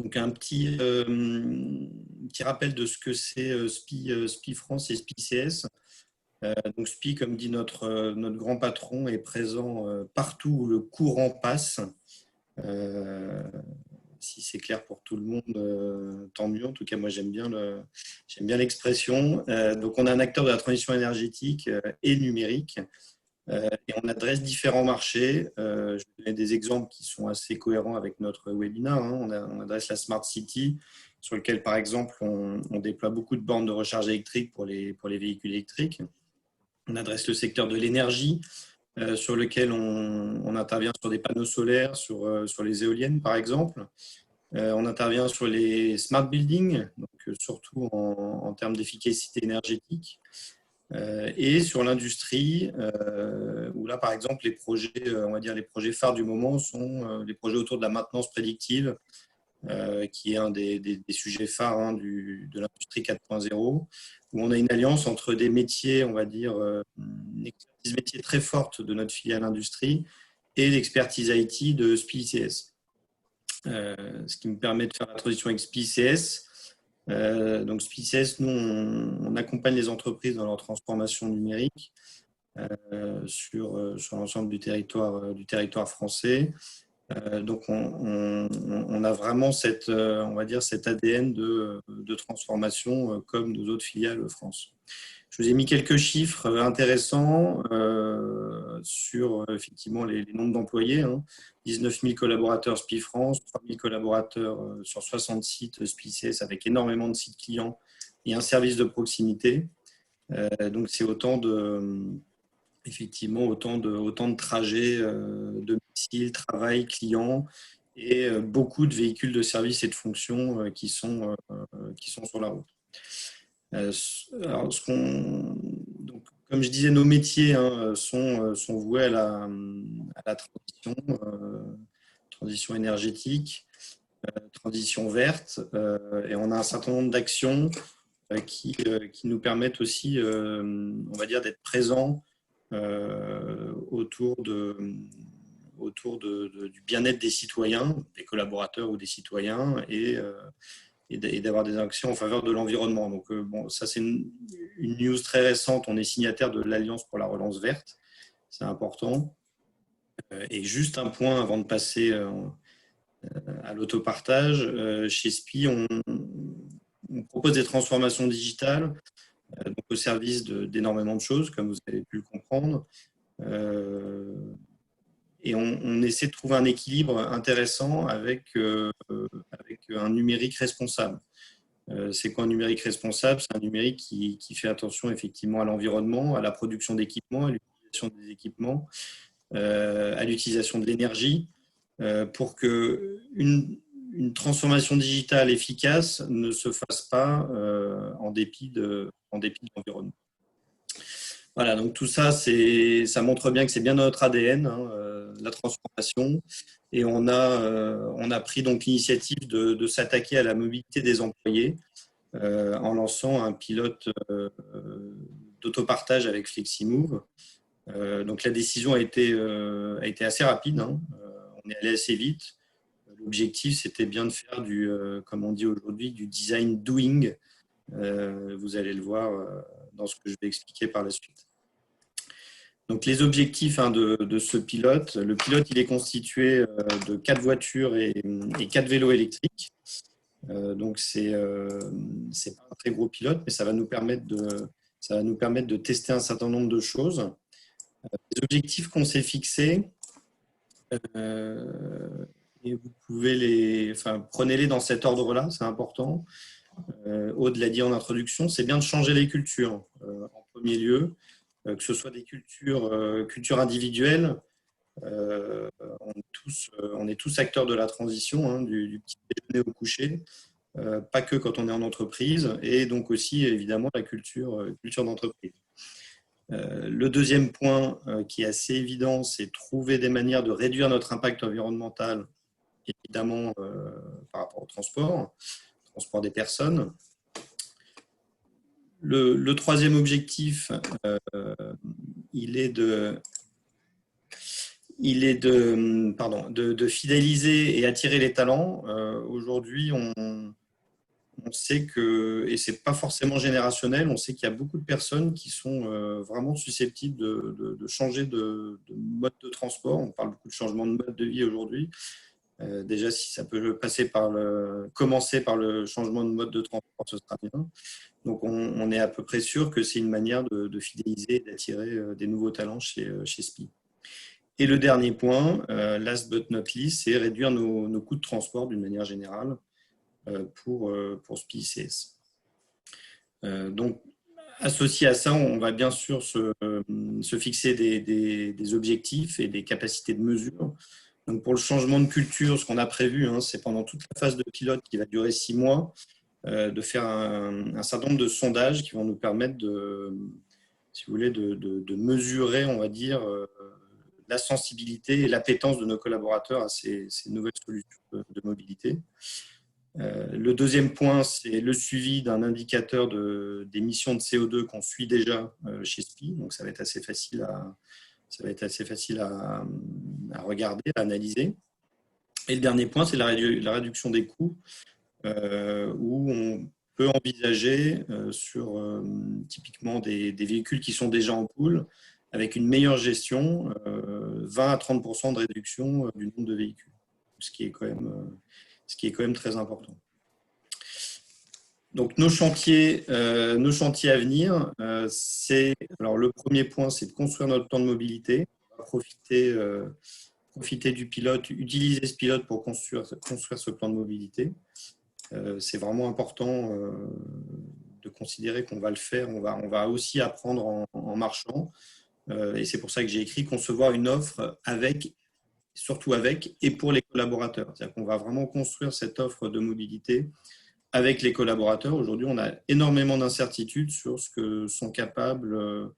Donc un petit rappel de ce que c'est SPI France et SPI CS. Donc SPI, comme dit notre grand patron, est présent partout où le courant passe. Si c'est clair pour tout le monde, tant mieux. En tout cas, moi, j'aime bien l'expression. Donc, on est un acteur de la transition énergétique et numérique. Et on adresse différents marchés. Je vais donner des exemples qui sont assez cohérents avec notre webinaire. On adresse la Smart City, sur lequel, par exemple, on déploie beaucoup de bornes de recharge électrique pour les véhicules électriques. On adresse le secteur de l'énergie, sur lequel on intervient sur des panneaux solaires, sur les éoliennes, par exemple. On intervient sur les smart buildings, donc surtout en termes d'efficacité énergétique. Et sur l'industrie, où là, par exemple, les projets, on va dire les projets phares du moment sont les projets autour de la maintenance prédictive, qui est un des sujets phares de l'industrie 4.0, où on a une alliance entre des métiers, on va dire, une expertise métier très forte de notre filiale industrie et l'expertise IT de SPI CS. Ce qui me permet de faire la transition avec SPI CS. Donc SPI CS, nous, on accompagne les entreprises dans leur transformation numérique sur l'ensemble du territoire français. Donc on a vraiment on va dire cet ADN de transformation comme nos autres filiales France. Je vous ai mis quelques chiffres intéressants sur effectivement les nombres d'employés. 19 000 collaborateurs SPI France, 3 000 collaborateurs sur 60 sites SPI CS avec énormément de sites clients et un service de proximité. Donc c'est effectivement autant de trajets, domicile, travail, client et beaucoup de véhicules de service et de fonction qui sont sur la route. Alors, donc, comme je disais, nos métiers sont voués à la transition énergétique, transition verte, et on a un certain nombre d'actions qui nous permettent aussi, on va dire, d'être présents autour du bien-être des citoyens, des collaborateurs ou des citoyens, et d'avoir des actions en faveur de l'environnement. Donc, ça, c'est une news très récente. On est signataire de l'Alliance pour la relance verte. C'est important. Et juste un point avant de passer à l'autopartage. Chez SPI, on propose des transformations digitales donc au service d'énormément de choses, comme vous avez pu le comprendre. Et on essaie de trouver un équilibre intéressant avec un numérique responsable. C'est quoi un numérique responsable? C'est un numérique qui fait attention effectivement à l'environnement, à la production d'équipements, à l'utilisation des équipements, à l'utilisation de l'énergie, pour qu'une transformation digitale efficace ne se fasse pas en dépit de l'environnement. Voilà, donc tout ça, ça montre bien que c'est bien notre ADN, la transformation. Et on a pris donc l'initiative de s'attaquer à la mobilité des employés en lançant un pilote d'autopartage avec FlexiMove. Donc la décision a été assez rapide. On est allé assez vite. L'objectif, c'était bien de faire comme on dit aujourd'hui, du design doing. Vous allez le voir dans ce que je vais expliquer par la suite. Donc, les objectifs de ce pilote. Le pilote, il est constitué de 4 voitures et 4 vélos électriques. Donc, c'est pas un très gros pilote, mais ça va nous permettre de tester un certain nombre de choses. Les objectifs qu'on s'est fixés, et vous pouvez prenez-les dans cet ordre-là, c'est important. Aude l'a dit en introduction, c'est bien de changer les cultures en premier lieu, que ce soit des cultures individuelles. On est tous acteurs de la transition, du petit déjeuner au coucher, pas que quand on est en entreprise, et donc aussi évidemment la culture d'entreprise. Le deuxième point qui est assez évident, c'est trouver des manières de réduire notre impact environnemental, évidemment par rapport au transport des personnes. Le troisième objectif, il est il est de fidéliser et attirer les talents. Aujourd'hui, on sait que, et c'est pas forcément générationnel, on sait qu'il y a beaucoup de personnes qui sont vraiment susceptibles de changer de mode de transport. On parle beaucoup de changement de mode de vie aujourd'hui. Déjà, si ça peut commencer par le changement de mode de transport, ce sera bien. Donc, on est à peu près sûr que c'est une manière de fidéliser et d'attirer des nouveaux talents chez SPI. Et le dernier point, last but not least, c'est réduire nos coûts de transport d'une manière générale pour SPI ICS. Donc, associé à ça, on va bien sûr se fixer des objectifs et des capacités de mesure. Donc, pour le changement de culture, ce qu'on a prévu, c'est pendant toute la phase de pilote qui va durer 6 mois, de faire un certain nombre de sondages qui vont nous permettre si vous voulez, de mesurer, on va dire, la sensibilité et l'appétence de nos collaborateurs à ces nouvelles solutions de mobilité. Le deuxième point, c'est le suivi d'un indicateur d'émissions de CO2 qu'on suit déjà chez SPI. Donc, ça va être assez facile à regarder, à analyser. Et le dernier point, c'est la réduction des coûts, où on peut envisager sur typiquement des véhicules qui sont déjà en pool, avec une meilleure gestion, 20 à 30% de réduction du nombre de véhicules, ce qui est quand même très important. Donc nos chantiers à venir, alors le premier point, c'est de construire notre plan de mobilité, profiter du pilote, utiliser ce pilote pour construire ce plan de mobilité. C'est vraiment important de considérer qu'on va le faire. On va aussi apprendre en marchant. Et c'est pour ça que j'ai écrit concevoir une offre surtout avec et pour les collaborateurs. C'est-à-dire qu'on va vraiment construire cette offre de mobilité avec les collaborateurs. Aujourd'hui, on a énormément d'incertitudes sur ce que sont capables,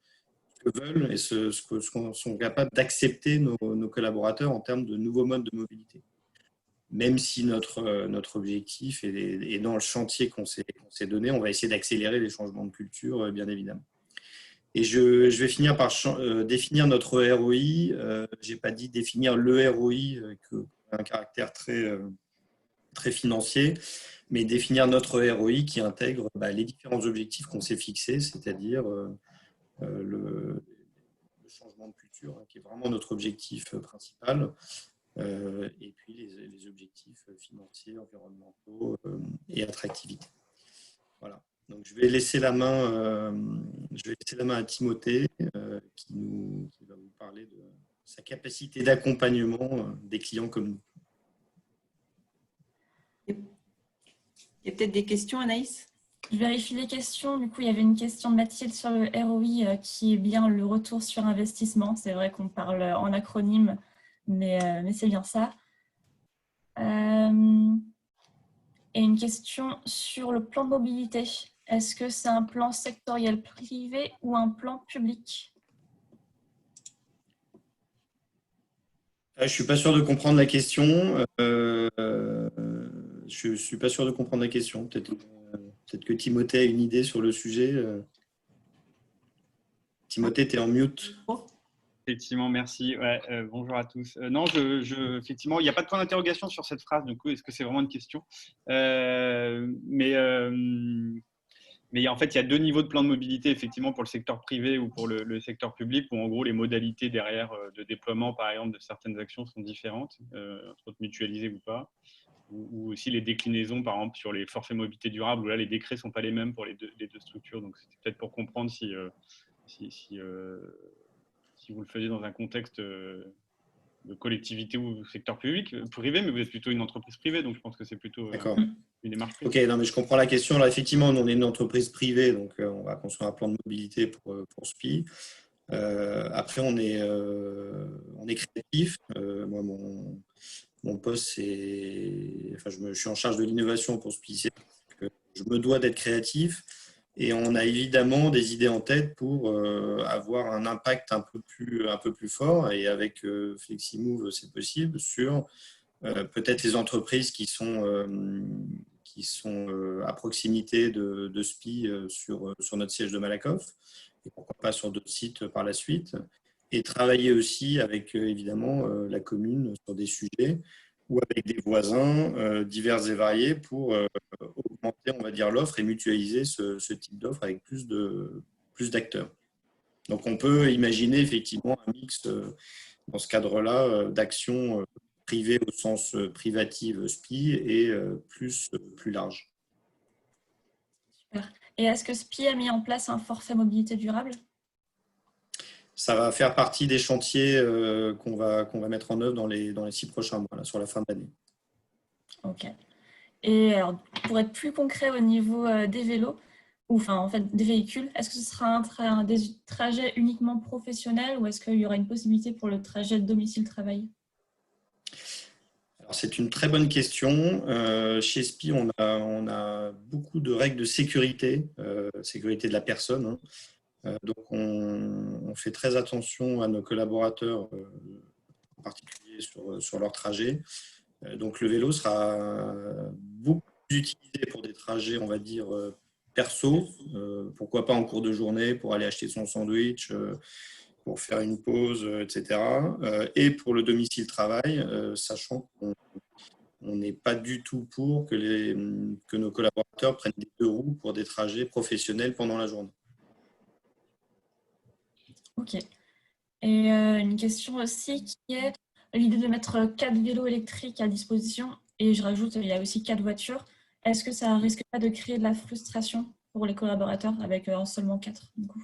ce que veulent et ce que sont capables d'accepter nos collaborateurs en termes de nouveaux modes de mobilité. Même si notre objectif est dans le chantier qu'on s'est donné, on va essayer d'accélérer les changements de culture, bien évidemment. Et je vais finir par définir notre ROI. Je n'ai pas dit définir le ROI, qui a un caractère très financier, mais définir notre ROI qui intègre les différents objectifs qu'on s'est fixés, c'est-à-dire le changement de culture, qui est vraiment notre objectif principal, et puis les objectifs financiers, environnementaux et attractivité. Voilà. Donc, je vais laisser la main à Timothée, qui va vous parler de sa capacité d'accompagnement des clients comme nous. Il y a peut-être des questions, Anaïs? Je vérifie les questions. Du coup, il y avait une question de Mathilde sur le ROI, qui est bien le retour sur investissement. C'est vrai qu'on parle en acronyme, mais c'est bien ça. Et une question sur le plan de mobilité. Est-ce que c'est un plan sectoriel privé ou un plan public? Je ne suis pas sûr de comprendre la question. Je suis pas sûr de comprendre la question. Peut-être que Timothée a une idée sur le sujet. Timothée, tu es en mute. Effectivement, merci. Ouais, bonjour à tous. Non, effectivement, il n'y a pas de point d'interrogation sur cette phrase. Du coup, est-ce que c'est vraiment une question? Mais en fait, il y a deux niveaux de plan de mobilité, effectivement, pour le secteur privé ou pour le secteur public, où en gros, les modalités derrière de déploiement, par exemple, de certaines actions sont différentes, entre autres mutualisées ou pas. Ou aussi les déclinaisons, par exemple, sur les forfaits mobilité durable, où là, les décrets ne sont pas les mêmes pour les deux structures. Donc, c'est peut-être pour comprendre si vous le faisiez dans un contexte de collectivité ou secteur privé, mais vous êtes plutôt une entreprise privée, donc je pense que c'est plutôt une démarche privée. Ok, non, mais je comprends la question. Alors, effectivement, on est une entreprise privée, donc on va construire un plan de mobilité pour SPI. Après, on est créatif. Moi, mon poste, je suis en charge de l'innovation pour SPI. Je me dois d'être créatif. Et on a évidemment des idées en tête pour avoir un impact un peu plus fort. Et avec FlexiMove, c'est possible sur peut-être les entreprises qui sont à proximité de SPI sur notre siège de Malakoff, et pourquoi pas sur d'autres sites par la suite. et travailler aussi avec évidemment la commune sur des sujets ou avec des voisins divers et variés pour augmenter, on va dire, l'offre et mutualiser ce type d'offre avec plus d'acteurs. Donc, on peut imaginer effectivement un mix dans ce cadre-là d'actions privées au sens privative SPI et plus large. Super. Et est-ce que SPI a mis en place un forfait mobilité durable? Ça va faire partie des chantiers qu'on va mettre en œuvre dans les 6 prochains mois, là, sur la fin de l'année. Ok. Et alors, pour être plus concret au niveau des vélos, ou enfin en fait des véhicules, est-ce que ce sera des trajets uniquement professionnels ou est-ce qu'il y aura une possibilité pour le trajet domicile-travail? Alors, c'est une très bonne question. Chez SPI, on a beaucoup de règles de sécurité, sécurité de la personne, hein. Donc, on fait très attention à nos collaborateurs, en particulier sur leur trajet. Donc, le vélo sera beaucoup plus utilisé pour des trajets, on va dire, perso. Pourquoi pas en cours de journée pour aller acheter son sandwich, pour faire une pause, etc. Et pour le domicile-travail, sachant qu'on n'est pas du tout pour que nos collaborateurs prennent des 2 roues pour des trajets professionnels pendant la journée. Ok. Et une question aussi qui est l'idée de mettre 4 vélos électriques à disposition, et je rajoute, il y a aussi 4 voitures. Est-ce que ça risque pas de créer de la frustration pour les collaborateurs avec seulement 4 du coup?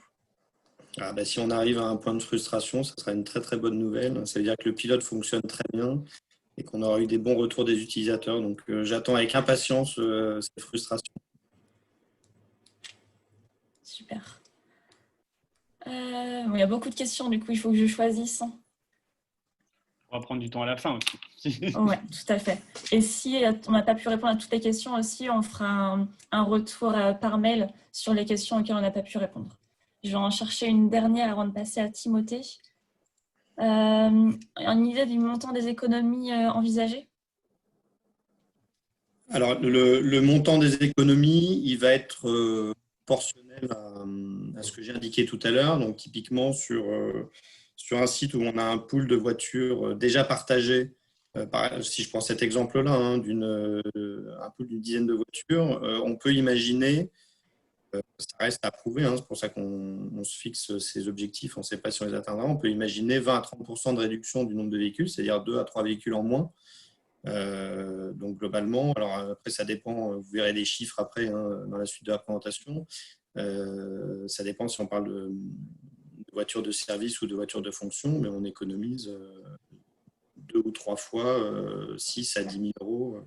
Ah bah, si on arrive à un point de frustration, ça sera une très très bonne nouvelle. Ça veut dire que le pilote fonctionne très bien et qu'on aura eu des bons retours des utilisateurs. Donc j'attends avec impatience cette frustration. Super. Bon, il y a beaucoup de questions, du coup, il faut que je choisisse. On va prendre du temps à la fin aussi. Oui, tout à fait. Et si on n'a pas pu répondre à toutes les questions aussi, on fera un retour par mail sur les questions auxquelles on n'a pas pu répondre. Je vais en chercher une dernière avant de passer à Timothée. Une idée du montant des économies envisagées? Alors le montant des économies, il va être proportionnel à ce que j'ai indiqué tout à l'heure. Donc typiquement sur un site où on a un pool de voitures déjà partagé, si je prends cet exemple-là, hein, un pool d'une dizaine de voitures, on peut imaginer, ça reste à prouver, hein, c'est pour ça qu'on se fixe ces objectifs, on ne sait pas si on les atteindra, on peut imaginer 20 à 30% de réduction du nombre de véhicules, c'est-à-dire 2 à 3 véhicules en moins. Donc globalement, alors après ça dépend, vous verrez les chiffres après hein, dans la suite de la présentation. Ça dépend si on parle de voitures de service ou de voitures de fonction, mais on économise 2 ou 3 fois 6 à 10 000 euros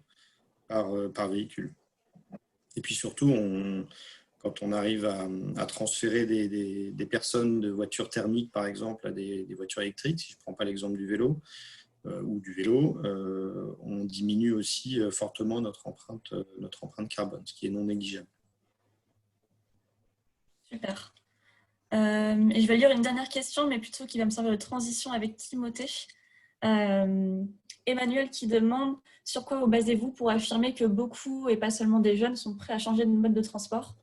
par véhicule. Et puis surtout, quand on arrive à transférer des personnes de voitures thermiques, par exemple, à des voitures électriques, si je ne prends pas l'exemple du vélo, on diminue aussi fortement notre empreinte carbone, ce qui est non négligeable. Super. Et je vais lire une dernière question, mais plutôt qui va me servir de transition avec Timothée. Emmanuel qui demande « Sur quoi vous basez-vous pour affirmer que beaucoup, et pas seulement des jeunes, sont prêts à changer de mode de transport ?»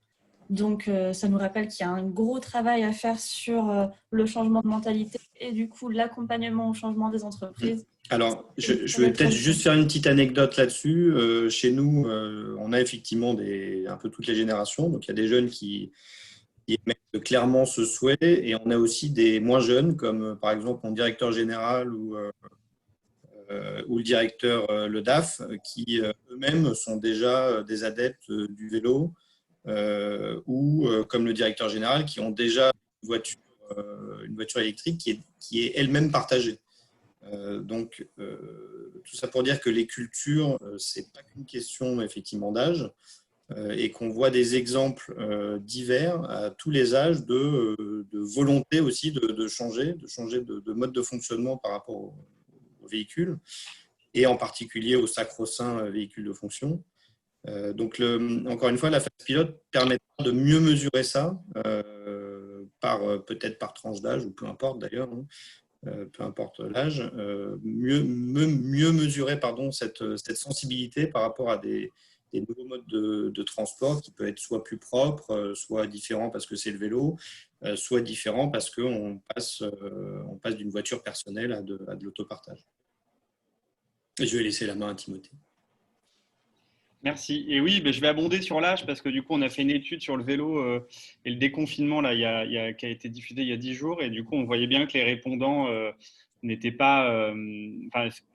Donc, ça nous rappelle qu'il y a un gros travail à faire sur le changement de mentalité et du coup, l'accompagnement au changement des entreprises. Alors, je vais peut-être juste faire une petite anecdote là-dessus. Chez nous, on a effectivement un peu toutes les générations. Donc, il y a des jeunes qui émettent clairement ce souhait et on a aussi des moins jeunes, comme par exemple mon directeur général ou le directeur, le DAF, qui eux-mêmes sont déjà des adeptes du vélo. Ou comme le directeur général, qui ont déjà une voiture électrique qui est elle-même partagée. Donc, tout ça pour dire que les cultures, ce n'est pas qu'une question effectivement d'âge, et qu'on voit des exemples divers à tous les âges de volonté aussi de changer de mode de fonctionnement par rapport aux véhicules, et en particulier aux sacro-saints véhicules de fonction. Donc, encore une fois, la phase pilote permettra de mieux mesurer ça, peut-être par tranche d'âge, ou peu importe d'ailleurs, hein, peu importe l'âge, mieux mesurer cette sensibilité par rapport à des des nouveaux modes de transport qui peuvent être soit plus propres, soit différents parce que c'est le vélo, soit différents parce qu'on passe d'une voiture personnelle à de l'autopartage. Et je vais laisser la main à Timothée. Merci. Et oui, je vais abonder sur l'âge parce que du coup, on a fait une étude sur le vélo et le déconfinement là, qui a été diffusé il y a 10 jours. Et du coup, on voyait bien que les répondants n'étaient pas,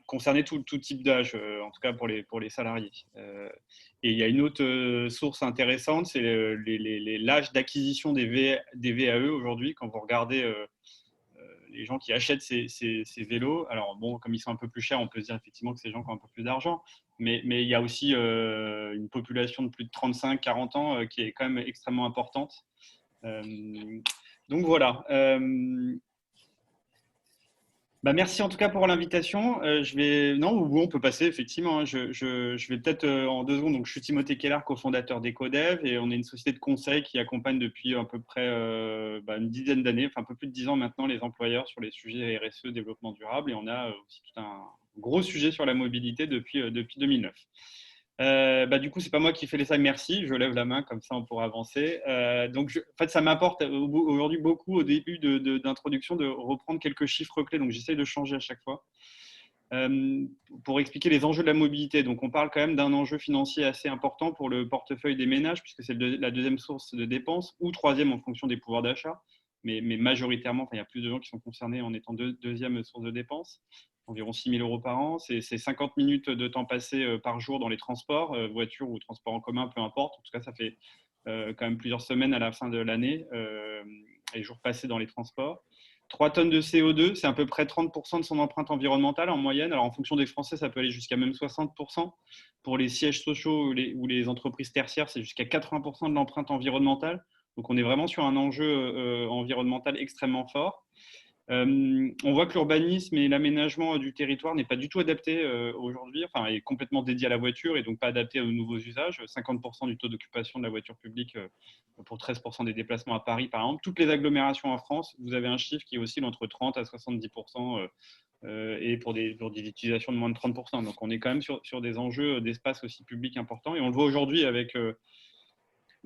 concernaient tout type d'âge, en tout cas pour les salariés. Et il y a une autre source intéressante, c'est l'âge d'acquisition des VAE aujourd'hui. Quand vous regardez les gens qui achètent ces vélos, alors bon, comme ils sont un peu plus chers, on peut se dire effectivement que c'est des gens qui ont un peu plus d'argent, mais il y a aussi une population de plus de 35-40 ans qui est quand même extrêmement importante. Donc voilà. Merci en tout cas pour l'invitation. On peut passer effectivement, hein. Je vais peut-être en 2 secondes. Donc, je suis Timothée Keller, cofondateur d'EcoDev, et on est une société de conseil qui accompagne depuis à peu près une dizaine d'années, enfin un peu plus de 10 ans maintenant, les employeurs sur les sujets RSE, développement durable, et on a aussi tout un gros sujet sur la mobilité depuis 2009. Du coup, c'est pas moi qui fais les slides, merci. Je lève la main, comme ça on pourra avancer. En fait, ça m'apporte aujourd'hui beaucoup au début d'introduction de reprendre quelques chiffres clés. Donc, j'essaie de changer à chaque fois pour expliquer les enjeux de la mobilité. Donc, on parle quand même d'un enjeu financier assez important pour le portefeuille des ménages, puisque c'est la deuxième source de dépenses, ou troisième en fonction des pouvoirs d'achat. Mais majoritairement, il y a plus de gens qui sont concernés en étant deuxième source de dépenses. Environ 6 000 € par an. C'est 50 minutes de temps passé par jour dans les transports, voiture ou transport en commun, peu importe. En tout cas, ça fait quand même plusieurs semaines à la fin de l'année, les jours passés dans les transports. 3 tonnes de CO2, c'est à peu près 30% de son empreinte environnementale en moyenne. Alors, en fonction des Français, ça peut aller jusqu'à même 60%. Pour les sièges sociaux ou les entreprises tertiaires, c'est jusqu'à 80% de l'empreinte environnementale. Donc, on est vraiment sur un enjeu environnemental extrêmement fort. On voit que l'urbanisme et l'aménagement du territoire n'est pas du tout adapté aujourd'hui, enfin est complètement dédié à la voiture et donc pas adapté aux nouveaux usages. 50% du taux d'occupation de la voiture publique pour 13% des déplacements à Paris, par exemple. Toutes les agglomérations en France, vous avez un chiffre qui oscille entre 30 à 70% et pour des utilisations de moins de 30%. Donc on est quand même sur des enjeux d'espace aussi public importants et on le voit aujourd'hui avec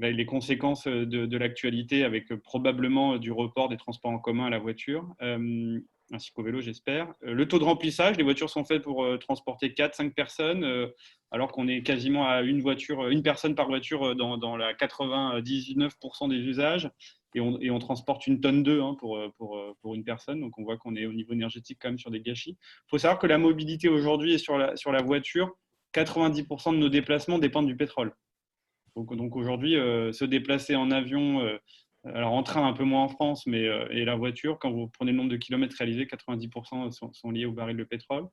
les conséquences de l'actualité avec probablement du report des transports en commun à la voiture, ainsi qu'au vélo, j'espère. Le taux de remplissage, les voitures sont faites pour transporter 4-5 personnes, alors qu'on est quasiment à une personne par voiture dans la 99% des usages, et on transporte 1,2 tonne hein, pour une personne, donc on voit qu'on est au niveau énergétique quand même sur des gâchis. Il faut savoir que la mobilité aujourd'hui est sur la voiture, 90% de nos déplacements dépendent du pétrole. Donc aujourd'hui, se déplacer en avion, alors en train un peu moins en France, et la voiture, quand vous prenez le nombre de kilomètres réalisés, 90% sont liés au baril de pétrole.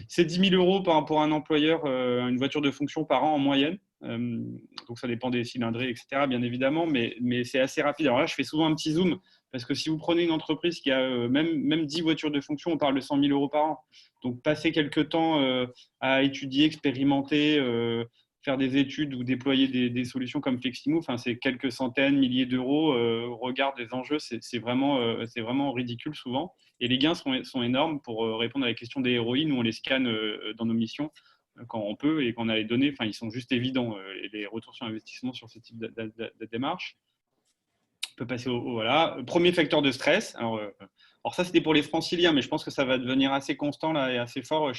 C'est 10 000 € pour un employeur, une voiture de fonction par an en moyenne. Donc ça dépend des cylindrées, etc. bien évidemment, mais c'est assez rapide. Alors là, je fais souvent un petit zoom, parce que si vous prenez une entreprise qui a même 10 voitures de fonction, on parle de 100 000 € par an. Donc passer quelques temps à étudier, expérimenter, faire des études ou déployer des solutions comme Fleximove, enfin, c'est quelques centaines, milliers d'euros. Au regard des enjeux, c'est vraiment ridicule souvent. Et les gains sont énormes. Pour répondre à la question des ROI, nous, on les scanne dans nos missions quand on peut et quand on a les données. Enfin, ils sont juste évidents, les retours sur investissement sur ce type de démarche. On peut passer voilà. Premier facteur de stress. Alors ça, c'était pour les franciliens, mais je pense que ça va devenir assez constant là, et assez fort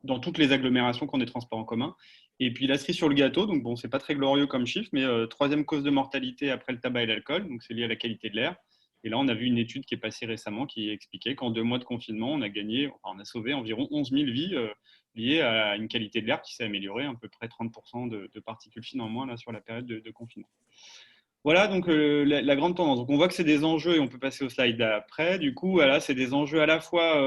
dans toutes les agglomérations qui ont des transports en commun. Et puis la cerise sur le gâteau, donc bon, c'est pas très glorieux comme chiffre, mais troisième cause de mortalité après le tabac et l'alcool, donc c'est lié à la qualité de l'air. Et là, on a vu une étude qui est passée récemment qui expliquait qu'en 2 mois de confinement, on a sauvé environ 11 000 vies liées à une qualité de l'air qui s'est améliorée, à peu près 30% de particules fines en moins là, sur la période de confinement. Voilà donc la grande tendance. Donc on voit que c'est des enjeux, et on peut passer au slide d'après. Du coup, voilà, c'est des enjeux à la fois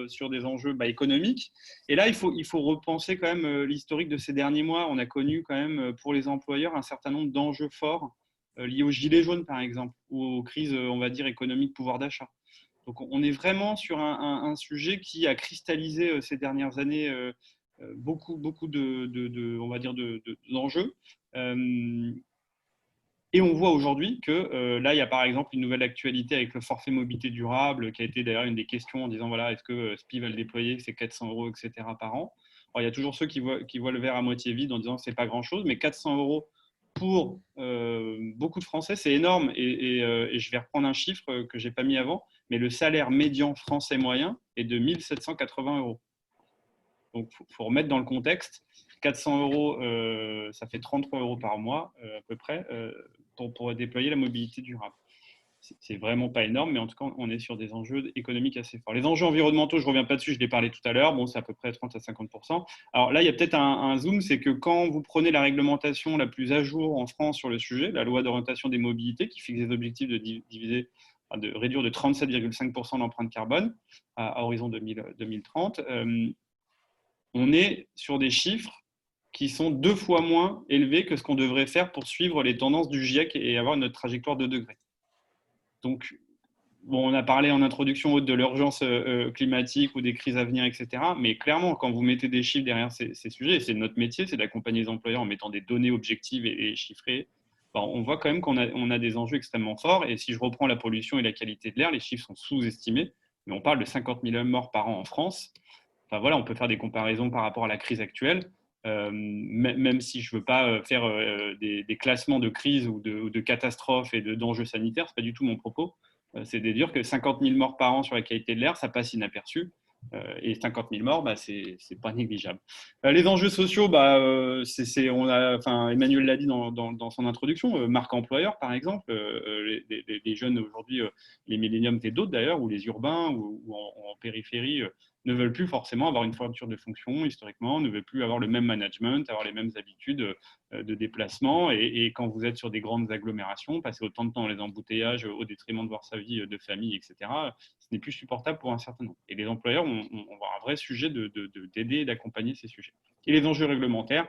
sur des enjeux économiques. Et là, il faut repenser quand même l'historique de ces derniers mois. On a connu quand même pour les employeurs un certain nombre d'enjeux forts liés aux gilets jaunes, par exemple, ou aux crises, on va dire, économiques, pouvoir d'achat. Donc on est vraiment sur un sujet qui a cristallisé ces dernières années beaucoup on va dire d'enjeux. Et on voit aujourd'hui que là, il y a par exemple une nouvelle actualité avec le forfait mobilité durable, qui a été d'ailleurs une des questions en disant voilà, est-ce que SPI va le déployer, c'est 400 €, etc. par an. Alors, il y a toujours ceux qui voient le verre à moitié vide en disant que ce n'est pas grand-chose, mais 400 € pour beaucoup de Français, c'est énorme. Et je vais reprendre un chiffre que je n'ai pas mis avant, mais le salaire médian français moyen est de 1 780 €. Donc, il faut remettre dans le contexte. 400 €, ça fait 33 € par mois à peu près pour déployer la mobilité durable. C'est vraiment pas énorme, mais en tout cas, on est sur des enjeux économiques assez forts. Les enjeux environnementaux, je ne reviens pas dessus, je l'ai parlé tout à l'heure, bon, c'est à peu près 30 à 50%. Alors là, il y a peut-être un zoom, c'est que quand vous prenez la réglementation la plus à jour en France sur le sujet, la loi d'orientation des mobilités, qui fixe des objectifs de réduire de 37,5% l'empreinte carbone à horizon 2030, on est sur des chiffres qui sont 2 fois moins élevés que ce qu'on devrait faire pour suivre les tendances du GIEC et avoir notre trajectoire de degrés. Donc, bon, on a parlé en introduction haute de l'urgence climatique ou des crises à venir, etc. Mais clairement, quand vous mettez des chiffres derrière ces sujets, et c'est notre métier, c'est d'accompagner les employeurs en mettant des données objectives et chiffrées, on voit quand même qu'on a des enjeux extrêmement forts. Et si je reprends la pollution et la qualité de l'air, les chiffres sont sous-estimés. Mais on parle de 50 000 morts par an en France. Enfin, voilà, on peut faire des comparaisons par rapport à la crise actuelle. Même si je ne veux pas faire des classements de crise ou de catastrophes et d'enjeux sanitaires, ce n'est pas du tout mon propos. C'est de dire que 50 000 morts par an sur la qualité de l'air, ça passe inaperçu. Et 50 000 morts, ce n'est pas négligeable. Les enjeux sociaux, Emmanuel l'a dit dans son introduction, marque employeur, par exemple. Les jeunes aujourd'hui, les milléniums et d'autres d'ailleurs, ou les urbains ou en périphérie, ne veulent plus forcément avoir une voiture de fonction historiquement, ne veulent plus avoir le même management, avoir les mêmes habitudes de déplacement. Et quand vous êtes sur des grandes agglomérations, passer autant de temps dans les embouteillages au détriment de voir sa vie de famille, etc., ce n'est plus supportable pour un certain nombre. Et les employeurs ont un vrai sujet d'aider et d'accompagner ces sujets. Et les enjeux réglementaires,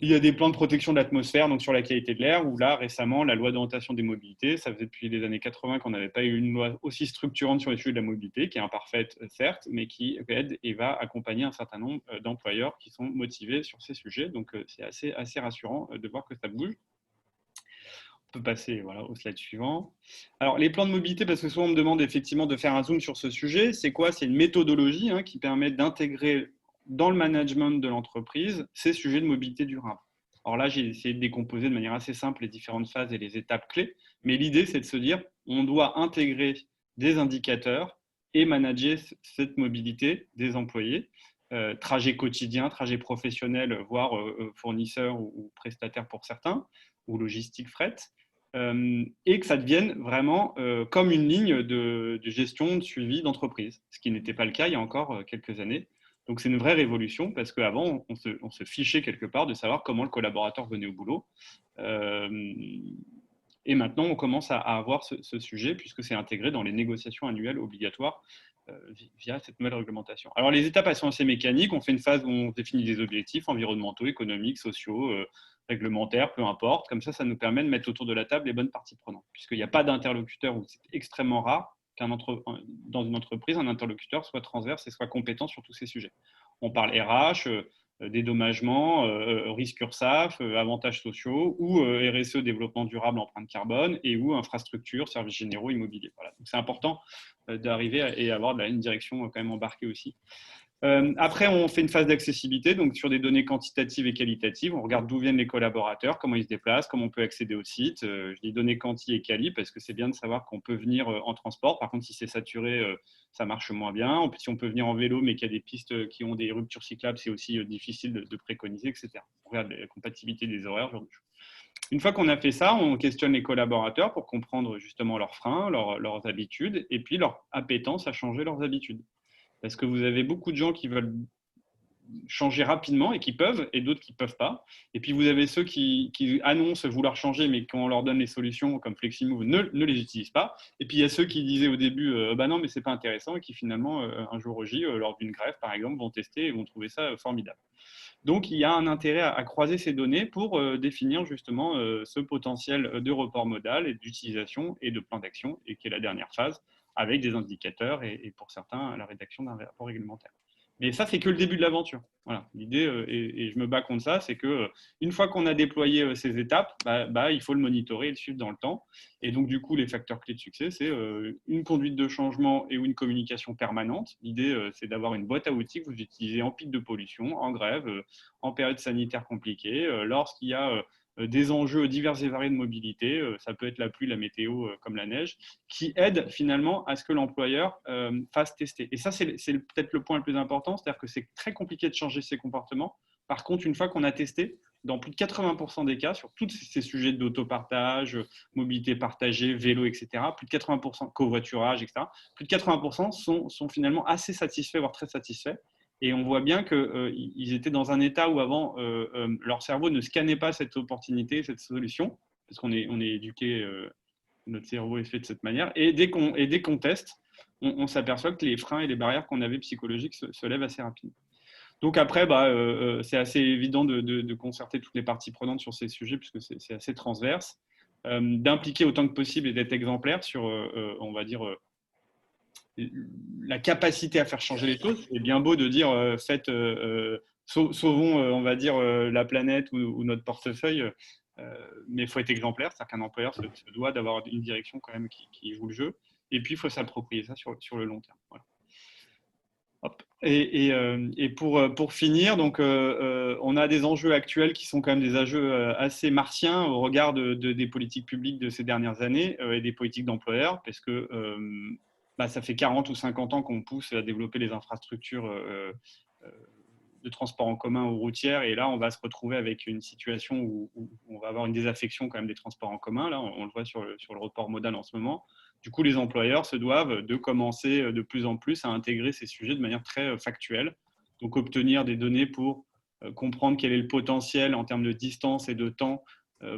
il y a des plans de protection de l'atmosphère, donc sur la qualité de l'air, où là, récemment, la loi d'orientation des mobilités, ça faisait depuis les années 80 qu'on n'avait pas eu une loi aussi structurante sur les sujets de la mobilité, qui est imparfaite, certes, mais qui aide et va accompagner un certain nombre d'employeurs qui sont motivés sur ces sujets. Donc, c'est assez rassurant de voir que ça bouge. On peut passer au slide suivant. Alors, les plans de mobilité, parce que souvent on me demande effectivement de faire un zoom sur ce sujet, c'est quoi? C'est une méthodologie qui permet d'intégrer dans le management de l'entreprise ces sujets de mobilité durable. Alors là, j'ai essayé de décomposer de manière assez simple les différentes phases et les étapes clés, mais l'idée, c'est de se dire on doit intégrer des indicateurs et manager cette mobilité des employés, trajet quotidien, trajet professionnel, voire fournisseur ou prestataire pour certains, ou logistique fret, et que ça devienne vraiment comme une ligne de gestion, de suivi d'entreprise, ce qui n'était pas le cas il y a encore quelques années. Donc, c'est une vraie révolution parce qu'avant, on se fichait quelque part de savoir comment le collaborateur venait au boulot. Et maintenant, on commence à avoir ce sujet puisque c'est intégré dans les négociations annuelles obligatoires via cette nouvelle réglementation. Alors, les étapes, elles sont assez mécaniques. On fait une phase où on définit des objectifs environnementaux, économiques, sociaux, réglementaires, peu importe. Comme ça nous permet de mettre autour de la table les bonnes parties prenantes. Puisqu'il n'y a pas d'interlocuteur, ou c'est extrêmement rare dans une entreprise, un interlocuteur soit transverse et soit compétent sur tous ces sujets. On parle RH, dédommagement, risque URSSAF, avantages sociaux, ou RSE, développement durable, empreinte carbone, et ou infrastructure, services généraux, immobilier. Voilà. Donc c'est important d'arriver et avoir une direction quand même embarquée aussi. Après, on fait une phase d'accessibilité, donc sur des données quantitatives et qualitatives. On regarde d'où viennent les collaborateurs, comment ils se déplacent, comment on peut accéder au site. Je dis données quanti et quali parce que c'est bien de savoir qu'on peut venir en transport. Par contre, si c'est saturé, ça marche moins bien. Si on peut venir en vélo, mais qu'il y a des pistes qui ont des ruptures cyclables, c'est aussi difficile de préconiser, etc. On regarde la compatibilité des horaires. Une fois qu'on a fait ça, on questionne les collaborateurs pour comprendre justement leurs freins, leurs habitudes, et puis leur appétence à changer leurs habitudes. Parce que vous avez beaucoup de gens qui veulent changer rapidement et qui peuvent, et d'autres qui ne peuvent pas. Et puis vous avez ceux qui annoncent vouloir changer, mais quand on leur donne les solutions comme Fleximove, ne les utilisent pas. Et puis il y a ceux qui disaient au début, non, mais ce n'est pas intéressant, et qui finalement, un jour au J, lors d'une grève par exemple, vont tester et vont trouver ça formidable. Donc il y a un intérêt à croiser ces données pour définir justement ce potentiel de report modal et d'utilisation et de plan d'action, et qui est la dernière phase, avec des indicateurs et pour certains, la rédaction d'un rapport réglementaire. Mais ça, c'est que le début de l'aventure. Voilà. L'idée, et je me bats contre ça, c'est que une fois qu'on a déployé ces étapes, il faut le monitorer et le suivre dans le temps. Et donc, du coup, les facteurs clés de succès, c'est une conduite de changement et une communication permanente. L'idée, c'est d'avoir une boîte à outils que vous utilisez en pic de pollution, en grève, en période sanitaire compliquée, lorsqu'il y a des enjeux divers et variés de mobilité, ça peut être la pluie, la météo, comme la neige, qui aident finalement à ce que l'employeur fasse tester. Et ça, c'est peut-être le point le plus important, c'est-à-dire que c'est très compliqué de changer ses comportements. Par contre, une fois qu'on a testé, dans plus de 80% des cas, sur tous ces sujets d'autopartage, mobilité partagée, vélo, etc., plus de 80%, covoiturage, etc., plus de 80% sont finalement assez satisfaits, voire très satisfaits. Et on voit bien qu'ils étaient dans un état où avant, leur cerveau ne scannait pas cette opportunité, cette solution, parce qu'on est éduqué, notre cerveau est fait de cette manière. Et dès qu'on teste, on s'aperçoit que les freins et les barrières qu'on avait psychologiques se lèvent assez rapidement. Donc après, c'est assez évident de concerter toutes les parties prenantes sur ces sujets, puisque c'est assez transverse, d'impliquer autant que possible et d'être exemplaire sur, on va dire, la capacité à faire changer les choses. C'est bien beau de dire sauvons, on va dire, la planète ou notre portefeuille, mais il faut être exemplaire, c'est-à-dire qu'un employeur se doit d'avoir une direction quand même qui joue le jeu, et puis il faut s'approprier ça sur le long terme. Voilà. Hop. Et pour finir, donc, on a des enjeux actuels qui sont quand même des enjeux assez martiens au regard des politiques publiques de ces dernières années et des politiques d'employeurs, parce que ça fait 40 ou 50 ans qu'on pousse à développer les infrastructures de transport en commun ou routières, et là, on va se retrouver avec une situation où on va avoir une désaffection quand même des transports en commun. Là, on le voit sur le report modal en ce moment. Du coup, les employeurs se doivent de commencer de plus en plus à intégrer ces sujets de manière très factuelle. Donc, obtenir des données pour comprendre quel est le potentiel en termes de distance et de temps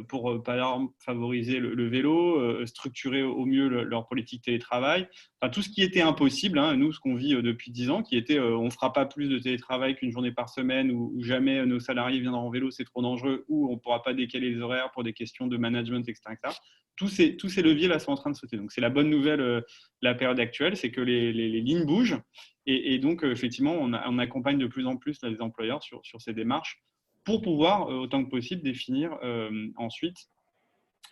pour par exemple, favoriser le vélo, structurer au mieux leur politique télétravail. Enfin, tout ce qui était impossible, hein, nous, ce qu'on vit depuis 10 ans, qui était on ne fera pas plus de télétravail qu'une journée par semaine, ou jamais nos salariés viendront en vélo, c'est trop dangereux, ou on ne pourra pas décaler les horaires pour des questions de management, etc. etc. Tous ces leviers-là sont en train de sauter. Donc, c'est la bonne nouvelle, la période actuelle, c'est que les lignes bougent. Et donc, effectivement, on accompagne de plus en plus les employeurs sur ces démarches pour pouvoir, autant que possible, définir ensuite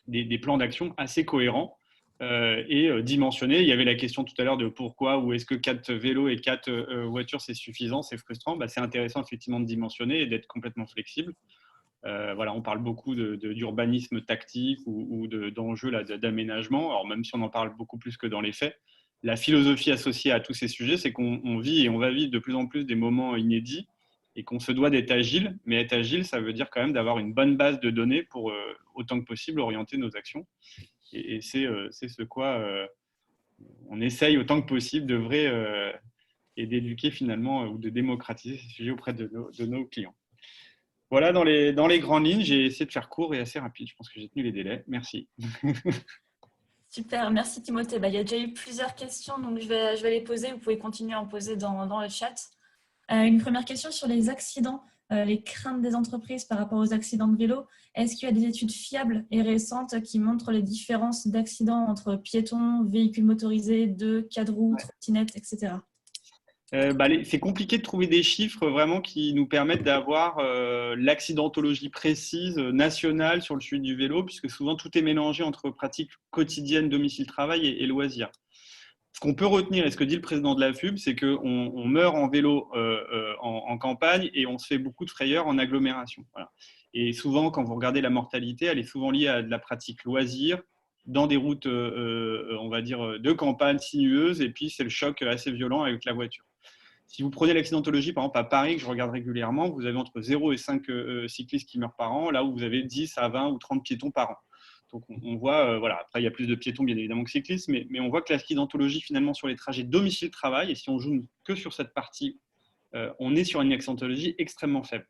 des plans d'action assez cohérents et dimensionnés. Il y avait la question tout à l'heure de pourquoi, ou est-ce que 4 vélos et 4 voitures, c'est suffisant, c'est frustrant. C'est intéressant effectivement de dimensionner et d'être complètement flexible. Voilà, on parle beaucoup d'urbanisme tactique ou d'enjeux d'aménagement. Alors même si on en parle beaucoup plus que dans les faits, la philosophie associée à tous ces sujets, c'est qu'on vit et on va vivre de plus en plus des moments inédits et qu'on se doit d'être agile. Mais être agile, ça veut dire quand même d'avoir une bonne base de données pour autant que possible orienter nos actions. Et c'est ce quoi on essaye autant que possible d'œuvrer et d'éduquer finalement ou de démocratiser ces sujets auprès de nos clients. Voilà, dans les grandes lignes, j'ai essayé de faire court et assez rapide. Je pense que j'ai tenu les délais. Merci. Super, merci Timothée. Il y a déjà eu plusieurs questions, donc je vais les poser. Vous pouvez continuer à en poser dans le chat. Une première question sur les accidents, les craintes des entreprises par rapport aux accidents de vélo. Est-ce qu'il y a des études fiables et récentes qui montrent les différences d'accidents entre piétons, véhicules motorisés, deux, quatre roues, trottinettes, etc. C'est compliqué de trouver des chiffres vraiment qui nous permettent d'avoir l'accidentologie précise nationale sur le suivi du vélo, puisque souvent tout est mélangé entre pratiques quotidiennes, domicile-travail et loisirs. Ce qu'on peut retenir, et ce que dit le président de la FUB, c'est qu'on meurt en vélo en campagne et on se fait beaucoup de frayeurs en agglomération. Voilà. Et souvent, quand vous regardez la mortalité, elle est souvent liée à de la pratique loisir, dans des routes, on va dire, de campagne sinueuses, et puis c'est le choc assez violent avec la voiture. Si vous prenez l'accidentologie, par exemple, à Paris, que je regarde régulièrement, vous avez entre 0 et 5 cyclistes qui meurent par an, là où vous avez 10 à 20 ou 30 piétons par an. Donc, on voit, voilà, après, il y a plus de piétons, bien évidemment, que cyclistes, mais on voit que l'accidentologie, finalement, sur les trajets domicile-travail, et si on joue que sur cette partie, on est sur une accidentologie extrêmement faible.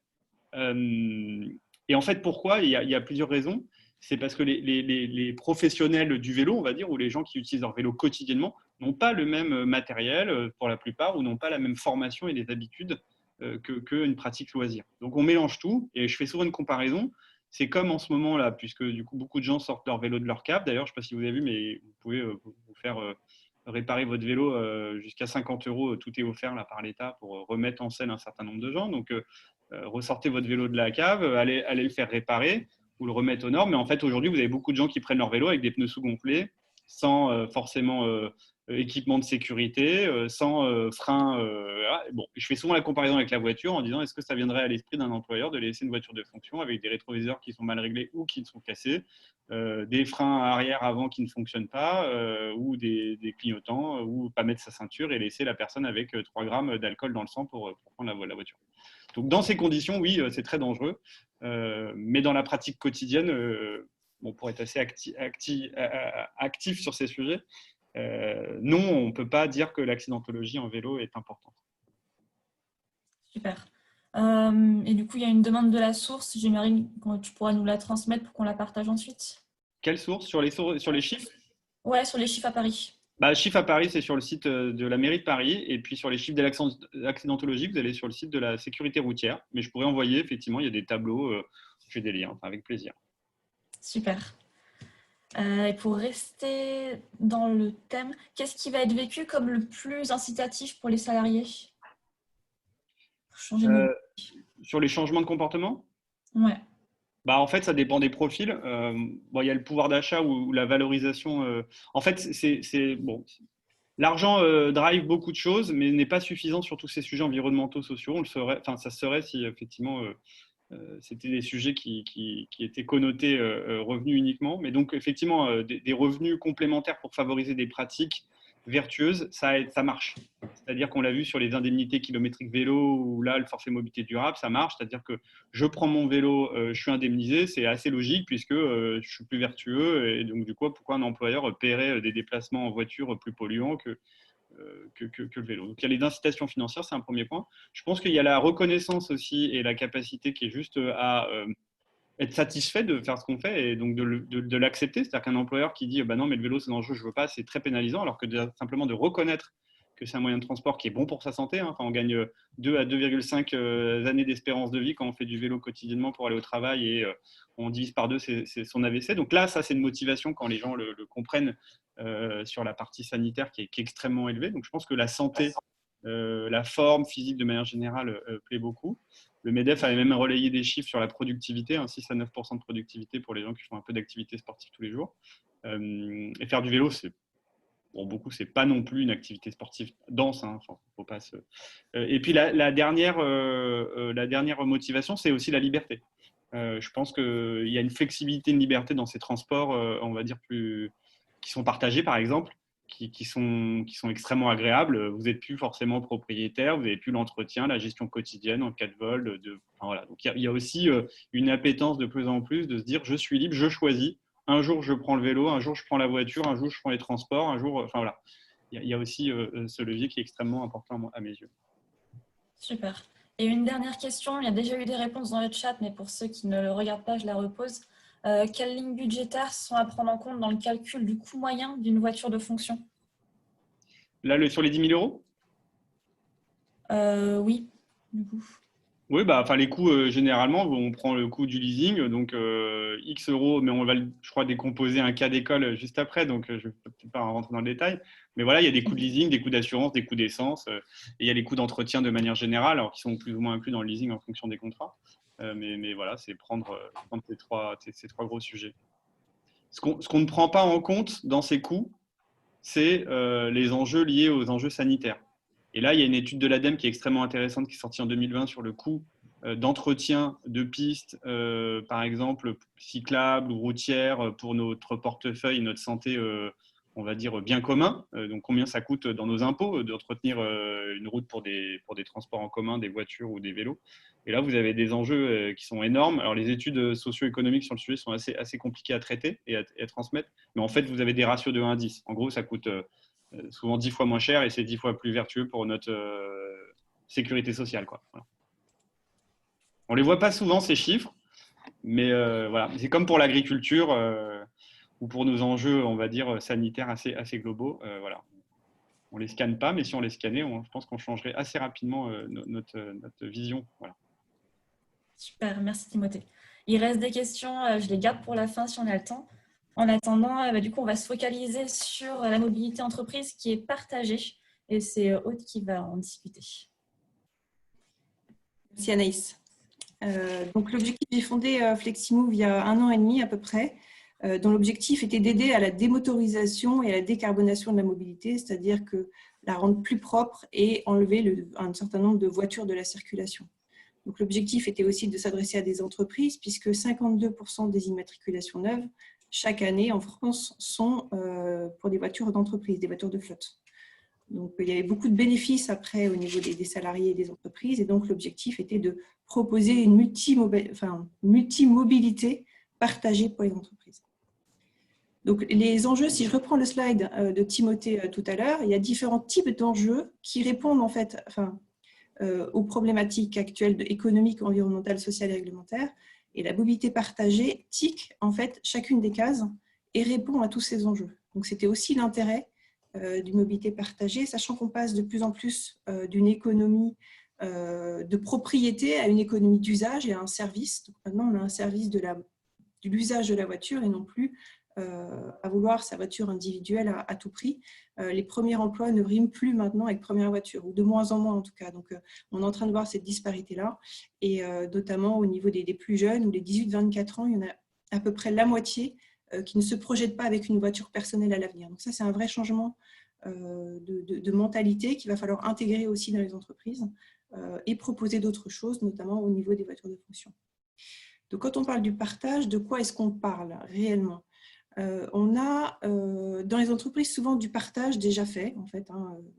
Et en fait, pourquoi ? Il y a plusieurs raisons. C'est parce que les professionnels du vélo, on va dire, ou les gens qui utilisent leur vélo quotidiennement, n'ont pas le même matériel pour la plupart, ou n'ont pas la même formation et les habitudes qu'une pratique loisir. Donc on mélange tout, et je fais souvent une comparaison. C'est comme en ce moment-là, puisque du coup beaucoup de gens sortent leur vélo de leur cave. D'ailleurs, je ne sais pas si vous avez vu, mais vous pouvez vous faire réparer votre vélo jusqu'à 50 €, tout est offert là, par l'État pour remettre en selle un certain nombre de gens. Donc, ressortez votre vélo de la cave, allez le faire réparer ou le remettre aux normes. Mais en fait, aujourd'hui, vous avez beaucoup de gens qui prennent leur vélo avec des pneus sous-gonflés, sans forcément équipement de sécurité, sans frein. Voilà. Bon, je fais souvent la comparaison avec la voiture en disant est-ce que ça viendrait à l'esprit d'un employeur de laisser une voiture de fonction avec des rétroviseurs qui sont mal réglés ou qui sont cassés, des freins arrière avant qui ne fonctionnent pas, ou des clignotants, ou pas mettre sa ceinture et laisser la personne avec 3 grammes d'alcool dans le sang pour prendre la voiture. Donc dans ces conditions, oui, c'est très dangereux, mais dans la pratique quotidienne, pour être assez actif sur ces sujets, non, on ne peut pas dire que l'accidentologie en vélo est importante. Super. Et du coup, il y a une demande de la source. J'imagine que tu pourras nous la transmettre pour qu'on la partage ensuite. Quelle source sur les chiffres? Ouais, sur les chiffres à Paris. Chiffres à Paris, c'est sur le site de la mairie de Paris. Et puis sur les chiffres de l'accidentologie, vous allez sur le site de la sécurité routière. Mais je pourrais envoyer, effectivement, il y a des tableaux, j'ai des liens, avec plaisir. Super. Et pour rester dans le thème, qu'est-ce qui va être vécu comme le plus incitatif pour les salariés pour changer de mode? Sur les changements de comportement? Ouais. En fait, ça dépend des profils. Il y a le pouvoir d'achat ou la valorisation. En fait, bon. L'argent drive beaucoup de choses, mais n'est pas suffisant sur tous ces sujets environnementaux, sociaux. On le saurait, enfin, ça se serait si effectivement c'était des sujets qui étaient connotés revenus uniquement. Mais donc, effectivement, des revenus complémentaires pour favoriser des pratiques vertueuses, ça marche. C'est-à-dire qu'on l'a vu sur les indemnités kilométriques vélo ou là, le forfait mobilité durable, ça marche. C'est-à-dire que je prends mon vélo, je suis indemnisé, c'est assez logique puisque je suis plus vertueux. Et donc, du coup, pourquoi un employeur paierait des déplacements en voiture plus polluants que le vélo. Donc, il y a les incitations financières, c'est un premier point. Je pense qu'il y a la reconnaissance aussi et la capacité qui est juste à être satisfait de faire ce qu'on fait et donc de l'accepter. C'est-à-dire qu'un employeur qui dit non, mais le vélo, c'est dangereux, je ne veux pas, c'est très pénalisant, alors que simplement de reconnaître que c'est un moyen de transport qui est bon pour sa santé. Enfin, on gagne 2 à 2,5 années d'espérance de vie quand on fait du vélo quotidiennement pour aller au travail et on divise par 2 son AVC. Donc là, ça, c'est une motivation quand les gens le comprennent sur la partie sanitaire qui est extrêmement élevée. Donc je pense que la santé, la forme physique de manière générale plaît beaucoup. Le MEDEF avait même relayé des chiffres sur la productivité, 6 à 9% de productivité pour les gens qui font un peu d'activité sportive tous les jours. Et faire du vélo, c'est pour beaucoup, c'est pas non plus une activité sportive dense. Faut pas et puis la dernière motivation, c'est aussi la liberté. Je pense qu'il y a une flexibilité, une liberté dans ces transports, on va dire qui sont partagés, par exemple, qui sont extrêmement agréables. Vous n'êtes plus forcément propriétaire, vous n'avez plus l'entretien, la gestion quotidienne en cas de vol. Voilà. Donc il y a aussi une appétence de plus en plus de se dire je suis libre, je choisis. Un jour, je prends le vélo, un jour, je prends la voiture, un jour, je prends les transports, un jour… Enfin, voilà. Il y a aussi ce levier qui est extrêmement important à mes yeux. Super. Et une dernière question, il y a déjà eu des réponses dans le chat, mais pour ceux qui ne le regardent pas, je la repose. Quelles lignes budgétaires sont à prendre en compte dans le calcul du coût moyen d'une voiture de fonction? Là, sur les 10 000 €? Oui, du coup. Oui, les coûts, généralement, on prend le coût du leasing, donc X euros, mais on va, je crois, décomposer un cas d'école juste après, donc je ne vais peut-être pas rentrer dans le détail. Mais voilà, il y a des coûts de leasing, des coûts d'assurance, des coûts d'essence, et il y a les coûts d'entretien de manière générale, alors qui sont plus ou moins inclus dans le leasing en fonction des contrats. Mais voilà, c'est prendre ces trois gros sujets. Ce qu'on ne prend pas en compte dans ces coûts, c'est les enjeux liés aux enjeux sanitaires. Et là, il y a une étude de l'ADEME qui est extrêmement intéressante qui est sortie en 2020 sur le coût d'entretien de pistes, par exemple cyclables ou routières pour notre portefeuille, notre santé, on va dire, bien commun. Donc, combien ça coûte dans nos impôts d'entretenir une route pour des transports en commun, des voitures ou des vélos. Et là, vous avez des enjeux qui sont énormes. Alors, les études socio-économiques sur le sujet sont assez compliquées à traiter et à transmettre. Mais en fait, vous avez des ratios de 1 à 10. En gros, ça coûte souvent 10 fois moins cher et c'est 10 fois plus vertueux pour notre sécurité sociale, quoi. Voilà. On ne les voit pas souvent, ces chiffres, mais voilà. C'est comme pour l'agriculture ou pour nos enjeux, on va dire, sanitaires assez globaux. Voilà. On ne les scanne pas, mais si on les scannait, je pense qu'on changerait assez rapidement notre vision. Voilà. Super, merci Timothée. Il reste des questions, je les garde pour la fin si on a le temps. En attendant, du coup, on va se focaliser sur la mobilité entreprise qui est partagée. Et c'est Aude qui va en discuter. Merci Anaïs. Donc l'objectif, j'ai fondé FlexiMove il y a 1 an et demi à peu près, dont l'objectif était d'aider à la démotorisation et à la décarbonation de la mobilité, c'est-à-dire que la rendre plus propre et enlever un certain nombre de voitures de la circulation. Donc l'objectif était aussi de s'adresser à des entreprises, puisque 52% des immatriculations neuves chaque année en France sont pour des voitures d'entreprise, des voitures de flotte. Donc, il y avait beaucoup de bénéfices après au niveau des salariés et des entreprises. Et donc, l'objectif était de proposer une multimobilité partagée pour les entreprises. Donc, les enjeux, si je reprends le slide de Timothée tout à l'heure, il y a différents types d'enjeux qui répondent en fait aux problématiques actuelles économiques, environnementales, sociales et réglementaires. Et la mobilité partagée tique en fait chacune des cases et répond à tous ces enjeux. Donc, c'était aussi l'intérêt d'une mobilité partagée, sachant qu'on passe de plus en plus d'une économie de propriété à une économie d'usage et à un service. Donc maintenant, on a un service de l'usage de la voiture et non plus à vouloir sa voiture individuelle à tout prix. Les premiers emplois ne riment plus maintenant avec première voiture, ou de moins en moins en tout cas. Donc, on est en train de voir cette disparité-là, et notamment au niveau des plus jeunes, ou les 18-24 ans, il y en a à peu près la moitié qui ne se projettent pas avec une voiture personnelle à l'avenir. Donc ça, c'est un vrai changement de mentalité qu'il va falloir intégrer aussi dans les entreprises et proposer d'autres choses, notamment au niveau des voitures de fonction. Donc quand on parle du partage, de quoi est-ce qu'on parle réellement ? On a dans les entreprises souvent du partage déjà fait, en fait,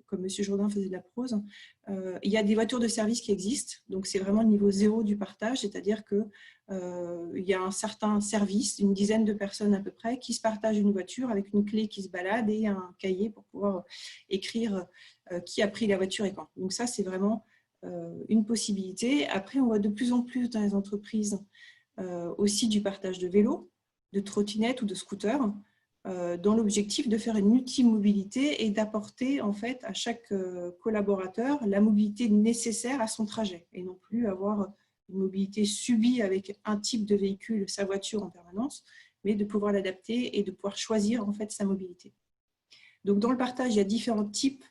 comme M. Jourdain faisait de la prose. Il y a des voitures de service qui existent, donc c'est vraiment le niveau 0 du partage, c'est-à-dire qu'il y a un certain service, une dizaine de personnes à peu près, qui se partagent une voiture avec une clé qui se balade et un cahier pour pouvoir écrire qui a pris la voiture et quand. Donc ça, c'est vraiment une possibilité. Après, on voit de plus en plus dans les entreprises aussi du partage de vélos, de trottinettes ou de scooters, dans l'objectif de faire une multimobilité et d'apporter en fait à chaque collaborateur la mobilité nécessaire à son trajet et non plus avoir une mobilité subie avec un type de véhicule, sa voiture en permanence, mais de pouvoir l'adapter et de pouvoir choisir en fait sa mobilité. Donc dans le partage, il y a différents types.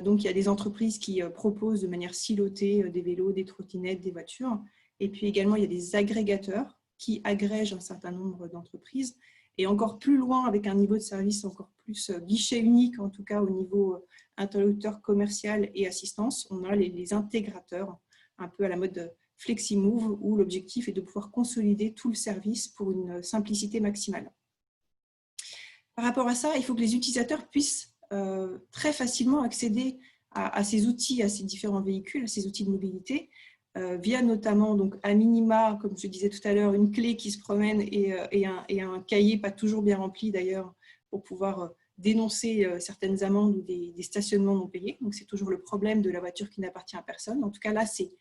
Donc il y a des entreprises qui proposent de manière silotée des vélos, des trottinettes, des voitures, et puis également il y a des agrégateurs qui agrègent un certain nombre d'entreprises, et encore plus loin avec un niveau de service encore plus guichet unique, en tout cas au niveau interlocuteur commercial et assistance, on a les intégrateurs, un peu à la mode FlexiMove, où l'objectif est de pouvoir consolider tout le service pour une simplicité maximale. Par rapport à ça, il faut que les utilisateurs puissent très facilement accéder à ces outils, à ces différents véhicules, à ces outils de mobilité, via notamment, donc, à minima, comme je disais tout à l'heure, une clé qui se promène et un cahier pas toujours bien rempli d'ailleurs pour pouvoir dénoncer certaines amendes ou des stationnements non payés. Donc, c'est toujours le problème de la voiture qui n'appartient à personne. En tout cas, là, c'est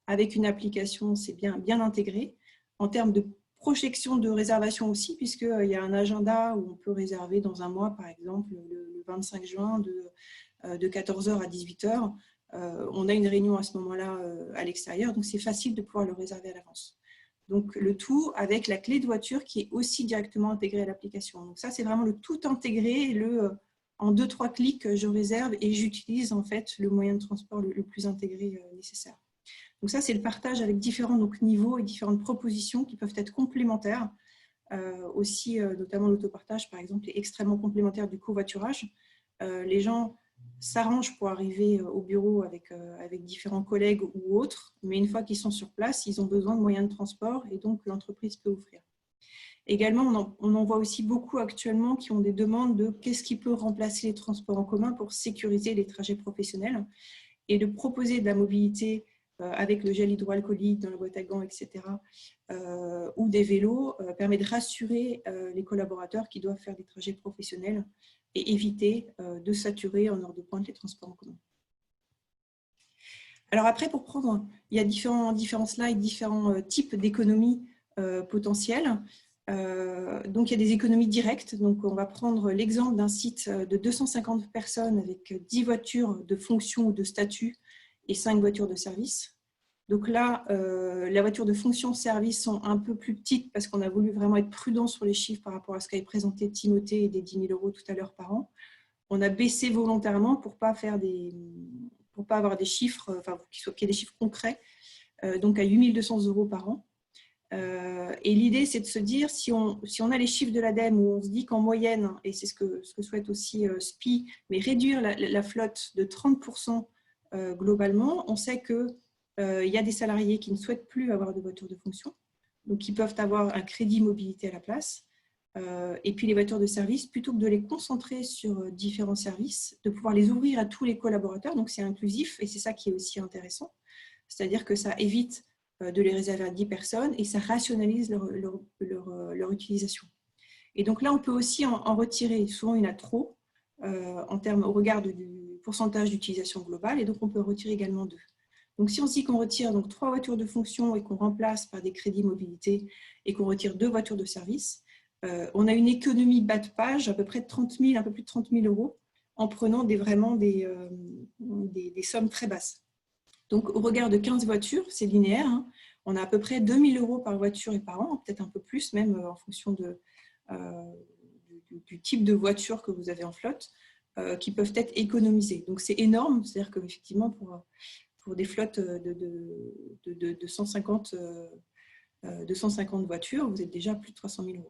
avec une application, c'est bien intégré. En termes de projection de réservation aussi, puisqu'il y a un agenda où on peut réserver dans un mois, par exemple, le 25 juin de 14h à 18h. On a une réunion à ce moment-là à l'extérieur, donc c'est facile de pouvoir le réserver à l'avance. Donc le tout avec la clé de voiture qui est aussi directement intégrée à l'application. Donc ça, c'est vraiment le tout intégré, en 2-3 clics, je réserve et j'utilise en fait le moyen de transport le plus intégré nécessaire. Donc ça, c'est le partage avec différents niveaux et différentes propositions qui peuvent être complémentaires. Aussi, notamment l'autopartage, par exemple, est extrêmement complémentaire du covoiturage. Les gens s'arrangent pour arriver au bureau avec différents collègues ou autres, mais une fois qu'ils sont sur place, ils ont besoin de moyens de transport et donc l'entreprise peut offrir. Également, on en voit aussi beaucoup actuellement qui ont des demandes de qu'est-ce qui peut remplacer les transports en commun pour sécuriser les trajets professionnels et de proposer de la mobilité avec le gel hydroalcoolique dans la boîte à gants, etc., ou des vélos, permet de rassurer les collaborateurs qui doivent faire des trajets professionnels et éviter de saturer en heure de pointe les transports en commun. Alors après, pour prendre, il y a différents slides, différents types d'économies potentielles. Donc il y a des économies directes. Donc on va prendre l'exemple d'un site de 250 personnes avec 10 voitures de fonction ou de statut et 5 voitures de service. Donc là, la voiture de fonction-service sont un peu plus petites parce qu'on a voulu vraiment être prudent sur les chiffres par rapport à ce qu'avait présenté Timothée et des 10 000 € tout à l'heure par an. On a baissé volontairement pour pas avoir des chiffres, enfin, qu'il y ait des chiffres concrets, donc à 8 200 € par an. Et l'idée, c'est de se dire, si on a les chiffres de l'ADEME où on se dit qu'en moyenne, et c'est ce que souhaite aussi SPI, mais réduire la flotte de 30% globalement, on sait qu'il y a des salariés qui ne souhaitent plus avoir de voiture de fonction, donc ils peuvent avoir un crédit mobilité à la place. Et puis les voitures de service, plutôt que de les concentrer sur différents services, de pouvoir les ouvrir à tous les collaborateurs, donc c'est inclusif et c'est ça qui est aussi intéressant, c'est-à-dire que ça évite de les réserver à 10 personnes et ça rationalise leur utilisation. Et donc là, on peut aussi en retirer, souvent il y en a trop, en termes au regard du pourcentage d'utilisation globale, et donc on peut retirer également 2. Donc si on dit qu'on retire donc 3 voitures de fonction et qu'on remplace par des crédits mobilité et qu'on retire 2 voitures de service, on a une économie bas de page à peu près de 30 000, un peu plus de 30 000 € en prenant vraiment des sommes très basses. Donc au regard de 15 voitures, c'est linéaire, hein, on a à peu près 2 000 € par voiture et par an, peut-être un peu plus même en fonction du type de voiture que vous avez en flotte, qui peuvent être économisées. Donc c'est énorme, c'est-à-dire qu'effectivement pour des flottes de 250 voitures, vous êtes déjà à plus de 300 000 €.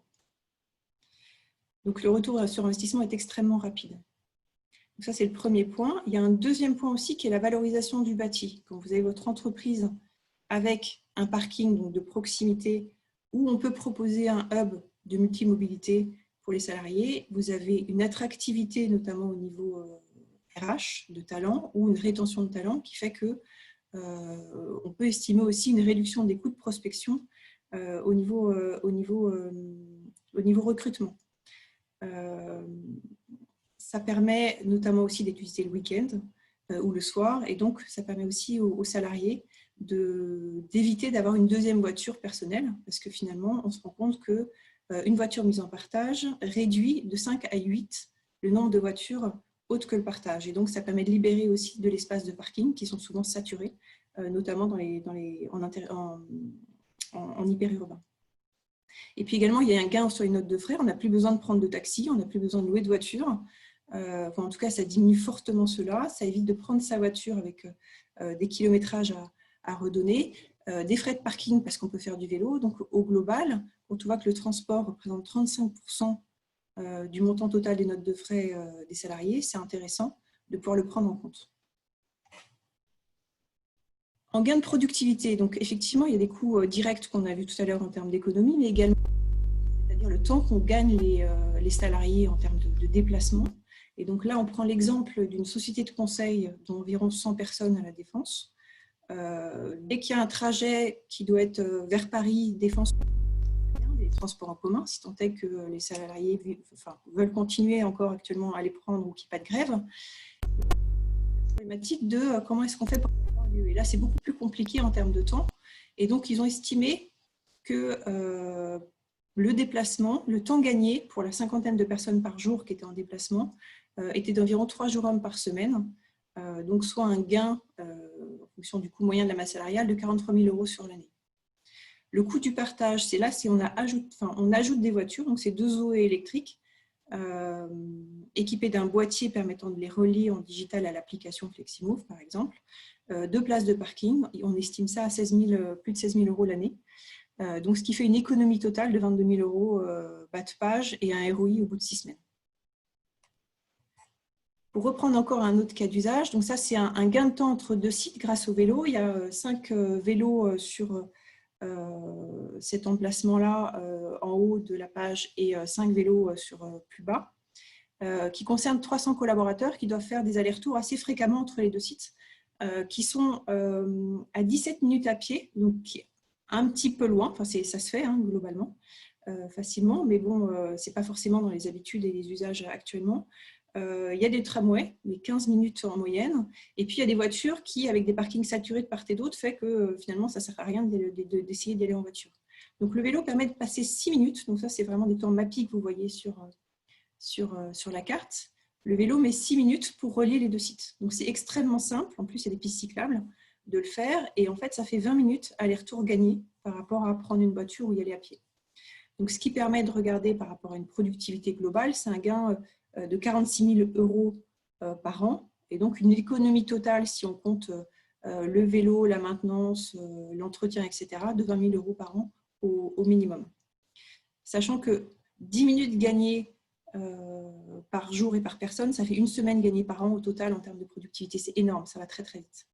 Donc le retour sur investissement est extrêmement rapide. Donc ça, c'est le premier point. Il y a un deuxième point aussi qui est la valorisation du bâti. Quand vous avez votre entreprise avec un parking donc de proximité où on peut proposer un hub de multimobilité pour les salariés, vous avez une attractivité notamment au niveau RH de talent ou une rétention de talent qui fait que on peut estimer aussi une réduction des coûts de prospection au niveau recrutement. Ça permet notamment aussi d'utiliser le week-end ou le soir, et donc ça permet aussi aux salariés d'éviter d'avoir une deuxième voiture personnelle, parce que finalement, on se rend compte qu'une voiture mise en partage réduit de 5 à 8 le nombre de voitures autres que le partage. Et donc, ça permet de libérer aussi de l'espace de parking qui sont souvent saturés, notamment en hyperurbain. Et puis également, il y a un gain sur les notes de frais. On n'a plus besoin de prendre de taxi, on n'a plus besoin de louer de voiture. Enfin, en tout cas, ça diminue fortement cela. Ça évite de prendre sa voiture avec des kilométrages à redonner, des frais de parking parce qu'on peut faire du vélo. Donc, au global, quand on voit que le transport représente 35% du montant total des notes de frais des salariés, c'est intéressant de pouvoir le prendre en compte. En gain de productivité, donc effectivement, il y a des coûts directs qu'on a vus tout à l'heure en termes d'économie, mais également, c'est-à-dire le temps qu'on gagne les salariés en termes de déplacement. Et donc là, on prend l'exemple d'une société de conseil d'environ 100 personnes à la Défense. Dès qu'il y a un trajet qui doit être vers Paris, Défense, les transports en commun, si tant est que les salariés veulent continuer encore actuellement à les prendre ou qu'il n'y ait pas de grève, la problématique de comment est-ce qu'on fait pour avoir lieu. Et là, c'est beaucoup plus compliqué en termes de temps. Et donc, ils ont estimé que le déplacement, le temps gagné pour la cinquantaine de personnes par jour qui étaient en déplacement, était d'environ 3 jours hommes par semaine, donc soit un gain en fonction du coût moyen de la masse salariale de 43 000 € sur l'année. Le coût du partage, c'est là si on ajoute des voitures, donc c'est 2 Zoé électriques équipées d'un boîtier permettant de les relier en digital à l'application FlexiMove par exemple, 2 places de parking, on estime ça à plus de 16 000 € l'année. Donc, ce qui fait une économie totale de 22 000 € bas de page et un ROI au bout de 6 semaines. Pour reprendre encore un autre cas d'usage, donc ça c'est un gain de temps entre 2 sites grâce au vélo. Il y a 5 vélos sur cet emplacement-là en haut de la page et 5 vélos sur plus bas, qui concernent 300 collaborateurs qui doivent faire des allers-retours assez fréquemment entre les 2 sites, qui sont à 17 minutes à pied, donc un petit peu loin, enfin ça se fait hein, globalement, facilement, mais bon, ce n'est pas forcément dans les habitudes et les usages actuellement. Il y a des tramways, mais 15 minutes en moyenne, et puis il y a des voitures qui, avec des parkings saturés de part et d'autre, fait que finalement, ça ne sert à rien d'essayer d'y aller en voiture. Donc le vélo permet de passer 6 minutes, donc ça c'est vraiment des temps MAPI que vous voyez sur la carte. Le vélo met 6 minutes pour relier les 2 sites. Donc c'est extrêmement simple, en plus il y a des pistes cyclables. de le faire. Et en fait, ça fait 20 minutes aller-retour gagné par rapport à prendre une voiture ou y aller à pied. Donc, ce qui permet de regarder par rapport à une productivité globale, c'est un gain de 46 000 € par an. Et donc, une économie totale, si on compte le vélo, la maintenance, l'entretien, etc., de 20 000 € par an au minimum. Sachant que 10 minutes gagnées par jour et par personne, ça fait une semaine gagnée par an au total en termes de productivité. C'est énorme, ça va très très vite.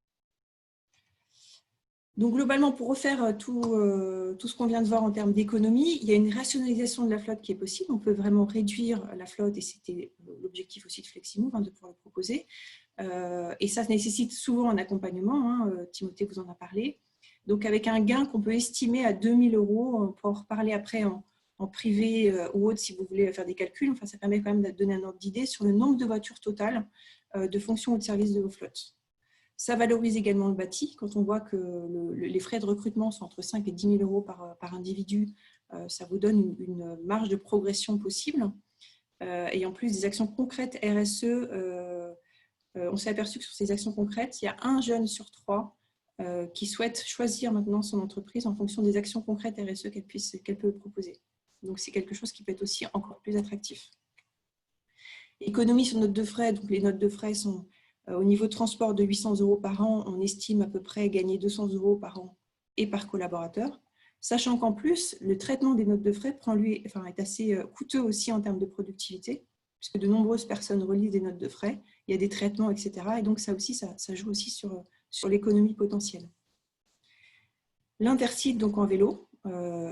Donc globalement, pour refaire tout ce qu'on vient de voir en termes d'économie, il y a une rationalisation de la flotte qui est possible. On peut vraiment réduire la flotte et c'était l'objectif aussi de Fleximove, de pouvoir le proposer. Et ça nécessite souvent un accompagnement, Timothée vous en a parlé. Donc avec un gain qu'on peut estimer à 2 000 €, on pourra en reparler après en privé ou autre si vous voulez faire des calculs. Enfin, ça permet quand même de donner un ordre d'idée sur le nombre de voitures totales de fonctions ou de services de vos flottes. Ça valorise également le bâti. Quand on voit que les frais de recrutement sont entre 5 et 10 000 € par individu, ça vous donne une marge de progression possible. Et en plus des actions concrètes RSE, on s'est aperçu que sur ces actions concrètes, il y a un jeune sur 3 qui souhaite choisir maintenant son entreprise en fonction des actions concrètes RSE qu'elle peut proposer. Donc, c'est quelque chose qui peut être aussi encore plus attractif. Économie sur notes de frais. Donc, les notes de frais sont au niveau de transport de 800 € par an. On estime à peu près gagner 200 € par an et par collaborateur. Sachant qu'en plus, le traitement des notes de frais est assez coûteux aussi en termes de productivité, puisque de nombreuses personnes relisent des notes de frais. Il y a des traitements, etc. Et donc, ça joue aussi sur l'économie potentielle. L'intercity, donc en vélo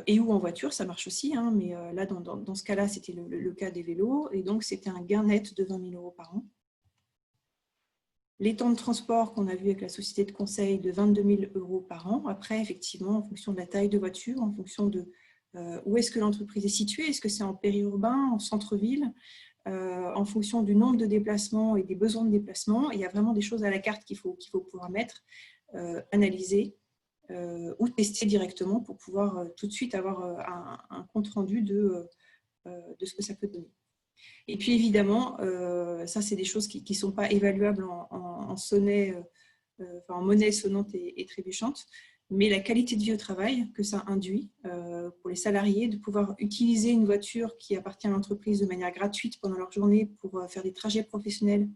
et ou en voiture, ça marche aussi, mais là, dans ce cas-là, c'était le cas des vélos, et donc c'était un gain net de 20 000 € par an. Les temps de transport qu'on a vu avec la société de conseil de 22 000 € par an. Après, effectivement, en fonction de la taille de voiture, en fonction de où est-ce que l'entreprise est située, est-ce que c'est en périurbain, en centre-ville, en fonction du nombre de déplacements et des besoins de déplacement. Il y a vraiment des choses à la carte qu'il faut pouvoir mettre, analyser ou tester directement pour pouvoir tout de suite avoir un compte-rendu de ce que ça peut donner. Et puis évidemment, ça c'est des choses qui ne sont pas évaluables en monnaie sonnante et trébuchante, mais la qualité de vie au travail que ça induit pour les salariés, de pouvoir utiliser une voiture qui appartient à l'entreprise de manière gratuite pendant leur journée pour faire des trajets professionnels,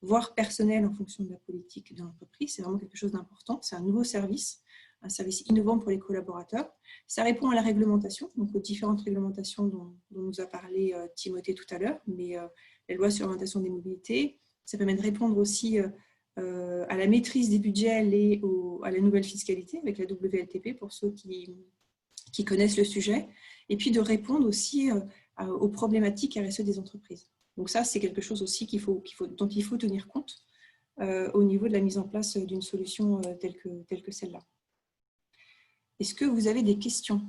voire personnels en fonction de la politique de l'entreprise, c'est vraiment quelque chose d'important. C'est un nouveau service, un service innovant pour les collaborateurs. Ça répond à la réglementation, donc aux différentes réglementations dont nous a parlé Timothée tout à l'heure, mais la loi sur l'orientation des mobilités. Ça permet de répondre aussi à la maîtrise des budgets liés à la nouvelle fiscalité avec la WLTP pour ceux qui connaissent le sujet, et puis de répondre aussi aux problématiques RSE des entreprises. Donc ça, c'est quelque chose aussi dont il faut tenir compte au niveau de la mise en place d'une solution telle que celle-là. Est-ce que vous avez des questions ?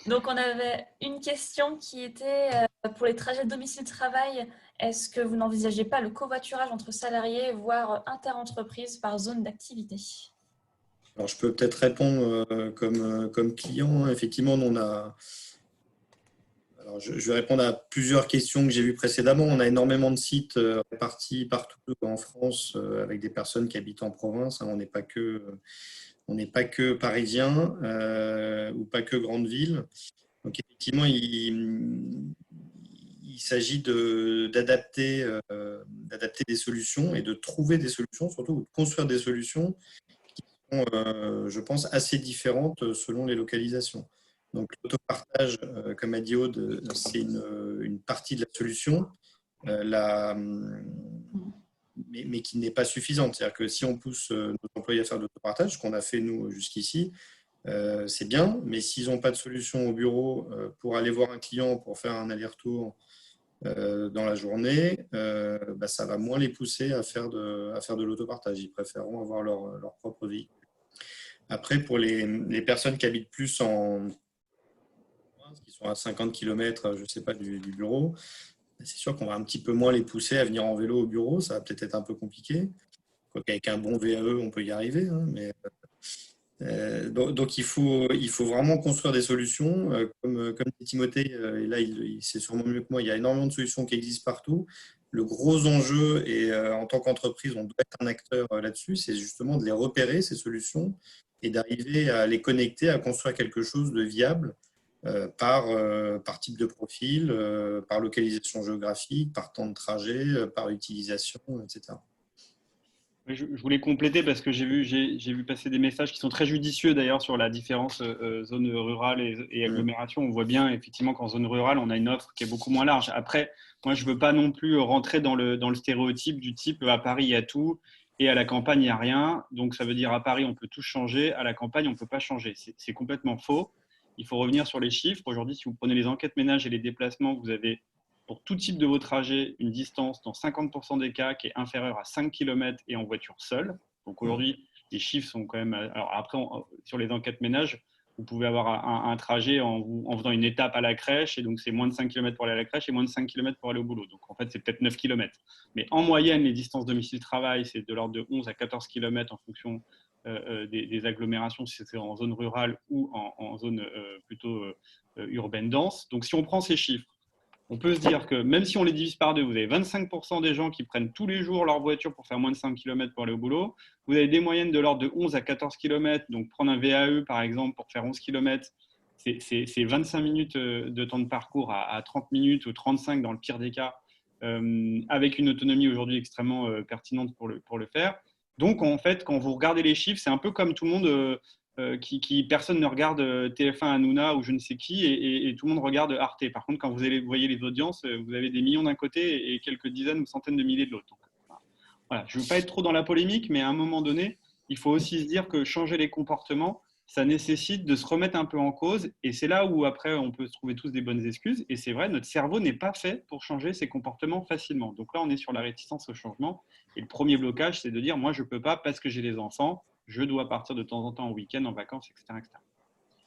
Donc, on avait une question qui était pour les trajets domicile-travail. Est-ce que vous n'envisagez pas le covoiturage entre salariés, voire inter-entreprises par zone d'activité ? Alors, je peux peut-être répondre comme client. Effectivement, on a... Alors, je vais répondre à plusieurs questions que j'ai vues précédemment. On a énormément de sites répartis partout en France avec des personnes qui habitent en province. On n'est pas que parisiens ou pas que grandes villes. Donc, effectivement, il s'agit d'adapter des solutions et de trouver des solutions, surtout de construire des solutions qui sont, je pense, assez différentes selon les localisations. Donc, l'autopartage, comme a dit Aude, c'est une partie de la solution, mais qui n'est pas suffisante. C'est-à-dire que si on pousse nos employés à faire de l'autopartage, ce qu'on a fait nous jusqu'ici, c'est bien, mais s'ils n'ont pas de solution au bureau pour aller voir un client, pour faire un aller-retour dans la journée, ça va moins les pousser à faire de l'autopartage. Ils préféreront avoir leur propre véhicule. Après, pour les personnes qui habitent plus qui sont à 50 km, je ne sais pas, du bureau, c'est sûr qu'on va un petit peu moins les pousser à venir en vélo au bureau. Ça va peut-être être un peu compliqué. Quoiqu'avec un bon VAE, on peut y arriver. Mais Donc il faut vraiment construire des solutions. Comme dit Timothée, et là il sait sûrement mieux que moi, il y a énormément de solutions qui existent partout. Le gros enjeu, et en tant qu'entreprise, on doit être un acteur là-dessus, c'est justement de les repérer, ces solutions, et d'arriver à les connecter, à construire quelque chose de viable par type de profil, par localisation géographique, par temps de trajet, par utilisation, etc. Je voulais compléter parce que j'ai vu passer des messages qui sont très judicieux d'ailleurs sur la différence zone rurale et agglomération. On voit bien effectivement qu'en zone rurale, on a une offre qui est beaucoup moins large. Après, moi, je ne veux pas non plus rentrer dans le stéréotype du type à Paris, il y a tout et à la campagne, il n'y a rien. Donc, ça veut dire à Paris, on peut tout changer, à la campagne, on ne peut pas changer. C'est complètement faux. Il faut revenir sur les chiffres. Aujourd'hui, si vous prenez les enquêtes ménages et les déplacements, vous avez pour tout type de vos trajets, une distance dans 50% des cas qui est inférieure à 5 km et en voiture seule. Donc aujourd'hui, les chiffres sont quand même… Alors après, sur les enquêtes ménages, vous pouvez avoir un trajet en faisant une étape à la crèche, et donc c'est moins de 5 km pour aller à la crèche et moins de 5 km pour aller au boulot. Donc en fait, c'est peut-être 9 km. Mais en moyenne, les distances domicile-travail, c'est de l'ordre de 11 à 14 km en fonction des agglomérations, si c'est en zone rurale ou en zone plutôt urbaine dense. Donc si on prend ces chiffres, on peut se dire que même si on les divise par deux, vous avez 25% des gens qui prennent tous les jours leur voiture pour faire moins de 5 km pour aller au boulot. Vous avez des moyennes de l'ordre de 11 à 14 km. Donc, prendre un VAE, par exemple, pour faire 11 km, c'est 25 minutes de temps de parcours à 30 minutes ou 35 dans le pire des cas, avec une autonomie aujourd'hui extrêmement pertinente pour le faire. Donc, en fait, quand vous regardez les chiffres, c'est un peu comme tout le monde… personne ne regarde TF1 Hanouna ou je ne sais qui, et tout le monde regarde Arte. Par contre, quand vous voyez les audiences, vous avez des millions d'un côté et quelques dizaines ou centaines de milliers de l'autre. Donc, voilà. Je ne veux pas être trop dans la polémique, mais à un moment donné, il faut aussi se dire que changer les comportements, ça nécessite de se remettre un peu en cause, et c'est là où après on peut se trouver tous des bonnes excuses. Et c'est vrai, notre cerveau n'est pas fait pour changer ses comportements facilement. Donc là, on est sur la réticence au changement, et le premier blocage, c'est de dire moi je ne peux pas parce que j'ai des enfants, je dois partir de temps en temps en week-end, en vacances, etc., etc.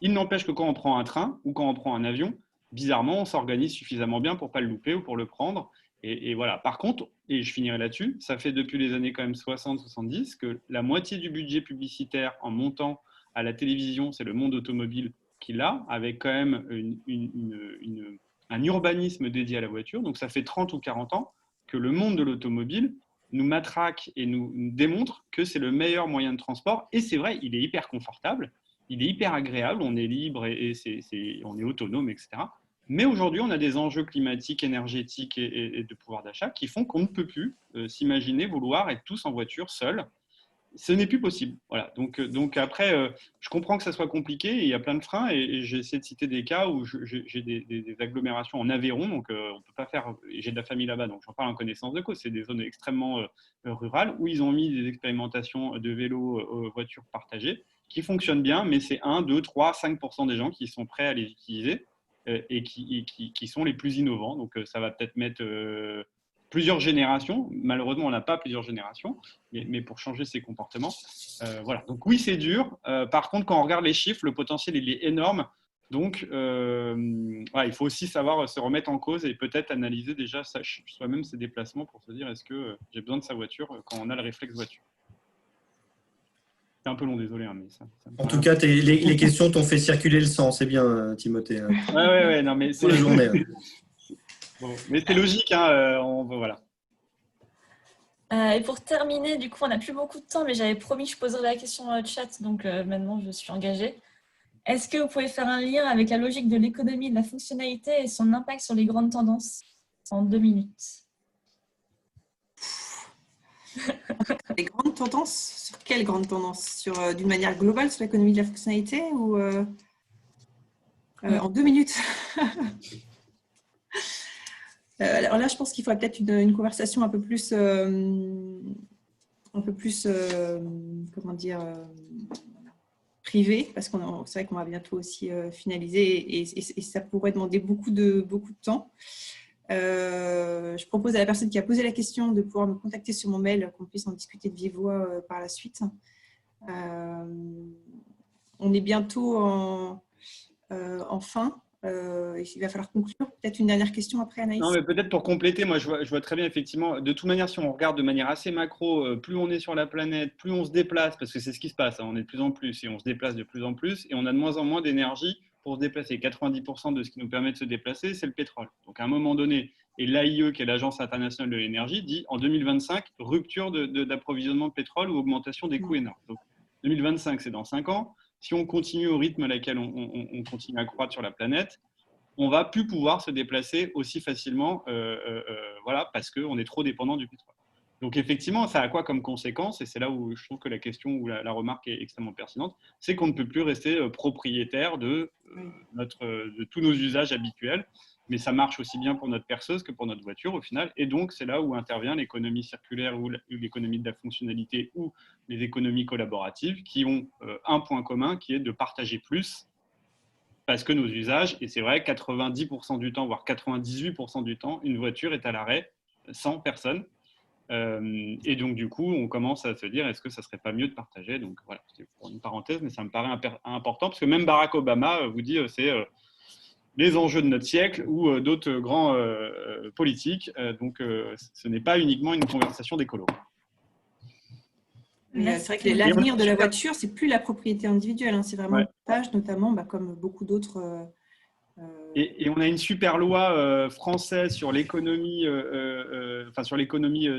Il n'empêche que quand on prend un train ou quand on prend un avion, bizarrement, on s'organise suffisamment bien pour ne pas le louper ou pour le prendre. Et voilà. Par contre, et je finirai là-dessus, ça fait depuis les années quand même 60-70 que la moitié du budget publicitaire en montant à la télévision, c'est le monde automobile qui l'a, avec quand même un urbanisme dédié à la voiture. Donc ça fait 30 ou 40 ans que le monde de l'automobile nous matraque et nous démontre que c'est le meilleur moyen de transport. Et c'est vrai, il est hyper confortable, il est hyper agréable, on est libre et on est autonome, etc. Mais aujourd'hui, on a des enjeux climatiques, énergétiques et de pouvoir d'achat qui font qu'on ne peut plus s'imaginer vouloir être tous en voiture seuls. Ce n'est plus possible. Voilà. Donc après, je comprends que ça soit compliqué, il y a plein de freins, et j'ai essayé de citer des cas où j'ai des agglomérations en Aveyron, donc on peut pas faire. J'ai de la famille là-bas, donc j'en parle en connaissance de cause. C'est des zones extrêmement rurales où ils ont mis des expérimentations de vélos, voitures partagées qui fonctionnent bien, mais c'est 1, 2, 3, 5% des gens qui sont prêts à les utiliser et qui sont les plus innovants. Donc ça va peut-être mettre plusieurs générations. Malheureusement, on n'a pas plusieurs générations, mais pour changer ses comportements. Voilà. Donc oui, c'est dur. Par contre, quand on regarde les chiffres, le potentiel, il est énorme. Donc, voilà, il faut aussi savoir se remettre en cause et peut-être analyser déjà soi-même ses déplacements pour se dire est-ce que j'ai besoin de sa voiture quand on a le réflexe voiture. C'est un peu long, désolé. Hein, mais en tout cas, les questions t'ont fait circuler le sang, c'est bien, Timothée. Ouais, non, mais c'est la journée. Hein. Bon, mais c'est logique, hein, voilà. Et pour terminer, du coup, on n'a plus beaucoup de temps, mais j'avais promis que je poserais la question dans le chat, donc maintenant je suis engagée. Est-ce que vous pouvez faire un lien avec la logique de l'économie, de la fonctionnalité et son impact sur les grandes tendances en 2 minutes? Les grandes tendances, sur quelles grandes tendances? D'une manière globale sur l'économie de la fonctionnalité ou en 2 minutes? Alors là, je pense qu'il faudrait peut-être une conversation un peu plus comment dire, privée, parce que c'est vrai qu'on va bientôt aussi finaliser et ça pourrait demander beaucoup de temps. Je propose à la personne qui a posé la question de pouvoir me contacter sur mon mail, qu'on puisse en discuter de vive voix par la suite. On est bientôt en fin. Il va falloir conclure. Peut-être une dernière question après, Anaïs. Non, mais peut-être pour compléter, moi je vois très bien effectivement, de toute manière, si on regarde de manière assez macro, plus on est sur la planète, plus on se déplace, parce que c'est ce qui se passe, hein, on est de plus en plus et on se déplace de plus en plus et on a de moins en moins d'énergie pour se déplacer. 90% de ce qui nous permet de se déplacer, c'est le pétrole. Donc à un moment donné, et l'AIE, qui est l'Agence internationale de l'énergie, dit en 2025, rupture d'approvisionnement de pétrole ou augmentation des coûts énormes. Donc 2025, c'est dans 5 ans. Si on continue au rythme à laquelle on continue à croître sur la planète, on va plus pouvoir se déplacer aussi facilement, voilà, parce qu'on est trop dépendant du pétrole. Donc effectivement, ça a quoi comme conséquence? Et c'est là où je trouve que la question ou la remarque est extrêmement pertinente, c'est qu'on ne peut plus rester propriétaire de tous nos usages habituels. Mais ça marche aussi bien pour notre perceuse que pour notre voiture au final. Et donc, c'est là où intervient l'économie circulaire ou l'économie de la fonctionnalité ou les économies collaboratives qui ont un point commun qui est de partager plus. Parce que nos usages, et c'est vrai, 90% du temps, voire 98% du temps, une voiture est à l'arrêt sans personne. Et donc, du coup, on commence à se dire, est-ce que ça ne serait pas mieux de partager? Donc, voilà, c'est pour une parenthèse, mais ça me paraît important, parce que même Barack Obama vous dit, c'est les enjeux de notre siècle ou d'autres grands politiques. Donc, ce n'est pas uniquement une conversation d'écolo. C'est vrai que l'avenir de la voiture, c'est plus la propriété individuelle, hein, c'est vraiment le partage, notamment comme beaucoup d'autres. Et on a une super loi française sur l'économie,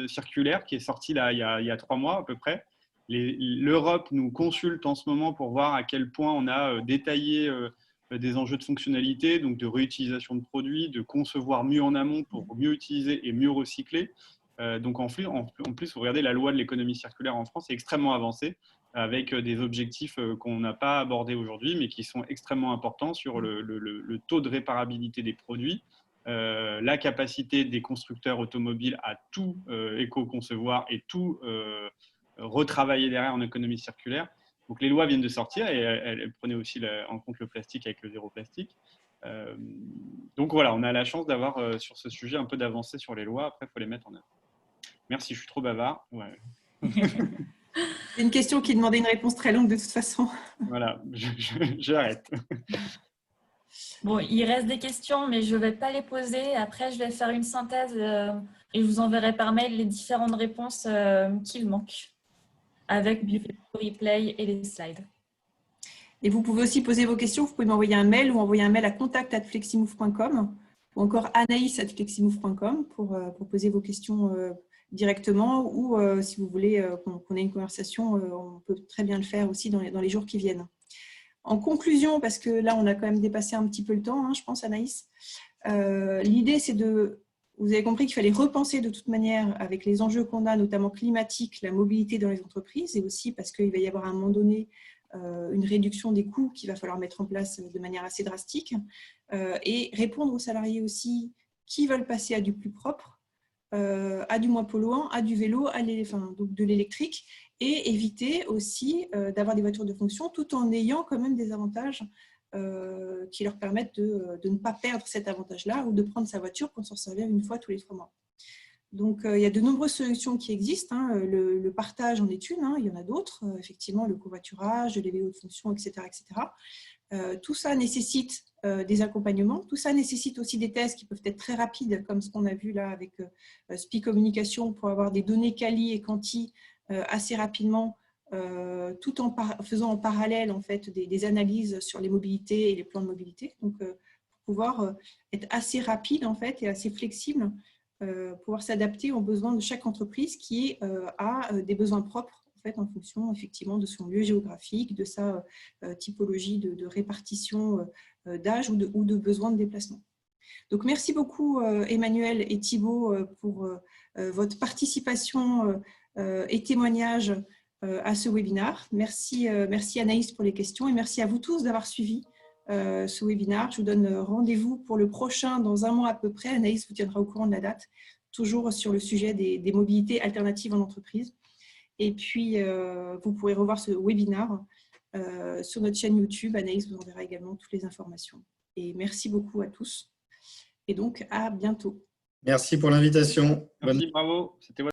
circulaire qui est sortie là, il y a 3 mois à peu près. L'Europe nous consulte en ce moment pour voir à quel point on a détaillé des enjeux de fonctionnalité, donc de réutilisation de produits, de concevoir mieux en amont pour mieux utiliser et mieux recycler. Donc en plus, vous regardez la loi de l'économie circulaire en France est extrêmement avancée avec des objectifs qu'on n'a pas abordés aujourd'hui, mais qui sont extrêmement importants sur le taux de réparabilité des produits, la capacité des constructeurs automobiles à tout éco-concevoir et tout retravailler derrière en économie circulaire. Donc les lois viennent de sortir et elles prenaient aussi en compte le plastique avec le zéro plastique. Donc voilà, on a la chance d'avoir sur ce sujet un peu d'avancée sur les lois. Après, il faut les mettre en œuvre. Merci, je suis trop bavard. Ouais. C'est une question qui demandait une réponse très longue de toute façon. Voilà, j'arrête. Bon, il reste des questions, mais je ne vais pas les poser. Après, je vais faire une synthèse et je vous enverrai par mail les différentes réponses qu'il manque avec le replay et les slides. Et vous pouvez aussi poser vos questions. Vous pouvez m'envoyer un mail ou envoyer un mail à contact@fleximove.com ou encore anaïs@fleximove.com pour poser vos questions directement ou si vous voulez qu'on ait une conversation, on peut très bien le faire aussi dans les jours qui viennent. En conclusion, parce que là, on a quand même dépassé un petit peu le temps, hein, je pense, Anaïs, l'idée, c'est vous avez compris qu'il fallait repenser de toute manière avec les enjeux qu'on a, notamment climatiques, la mobilité dans les entreprises et aussi parce qu'il va y avoir à un moment donné une réduction des coûts qu'il va falloir mettre en place de manière assez drastique et répondre aux salariés aussi qui veulent passer à du plus propre, à du moins polluant, à du vélo, donc de l'électrique et éviter aussi d'avoir des voitures de fonction tout en ayant quand même des avantages qui leur permettent de ne pas perdre cet avantage-là ou de prendre sa voiture pour s'en servir une fois tous les 3 mois. Donc, il y a de nombreuses solutions qui existent. Hein. Le partage en est une, hein. Il y en a d'autres, effectivement, le covoiturage, les vélos de fonction, etc. etc. Tout ça nécessite des accompagnements. Tout ça nécessite aussi des tests qui peuvent être très rapides, comme ce qu'on a vu là avec SPI Communication, pour avoir des données quali et quanti assez rapidement, tout en faisant en parallèle en fait, des analyses sur les mobilités et les plans de mobilité. Donc, pour pouvoir être assez rapide en fait, et assez flexible, pouvoir s'adapter aux besoins de chaque entreprise qui a des besoins propres en fait, en fonction effectivement de son lieu géographique, de sa typologie de répartition d'âge ou de besoins de déplacement. Donc, merci beaucoup Emmanuel et Thibaut pour votre participation et témoignage à ce webinaire. Merci Anaïs pour les questions et merci à vous tous d'avoir suivi ce webinaire. Je vous donne rendez-vous pour le prochain dans 1 mois à peu près. Anaïs vous tiendra au courant de la date, toujours sur le sujet des mobilités alternatives en entreprise. Et puis, vous pourrez revoir ce webinaire sur notre chaîne YouTube. Anaïs vous enverra également toutes les informations. Et merci beaucoup à tous. Et donc, à bientôt. Merci pour l'invitation. Merci, bravo. C'était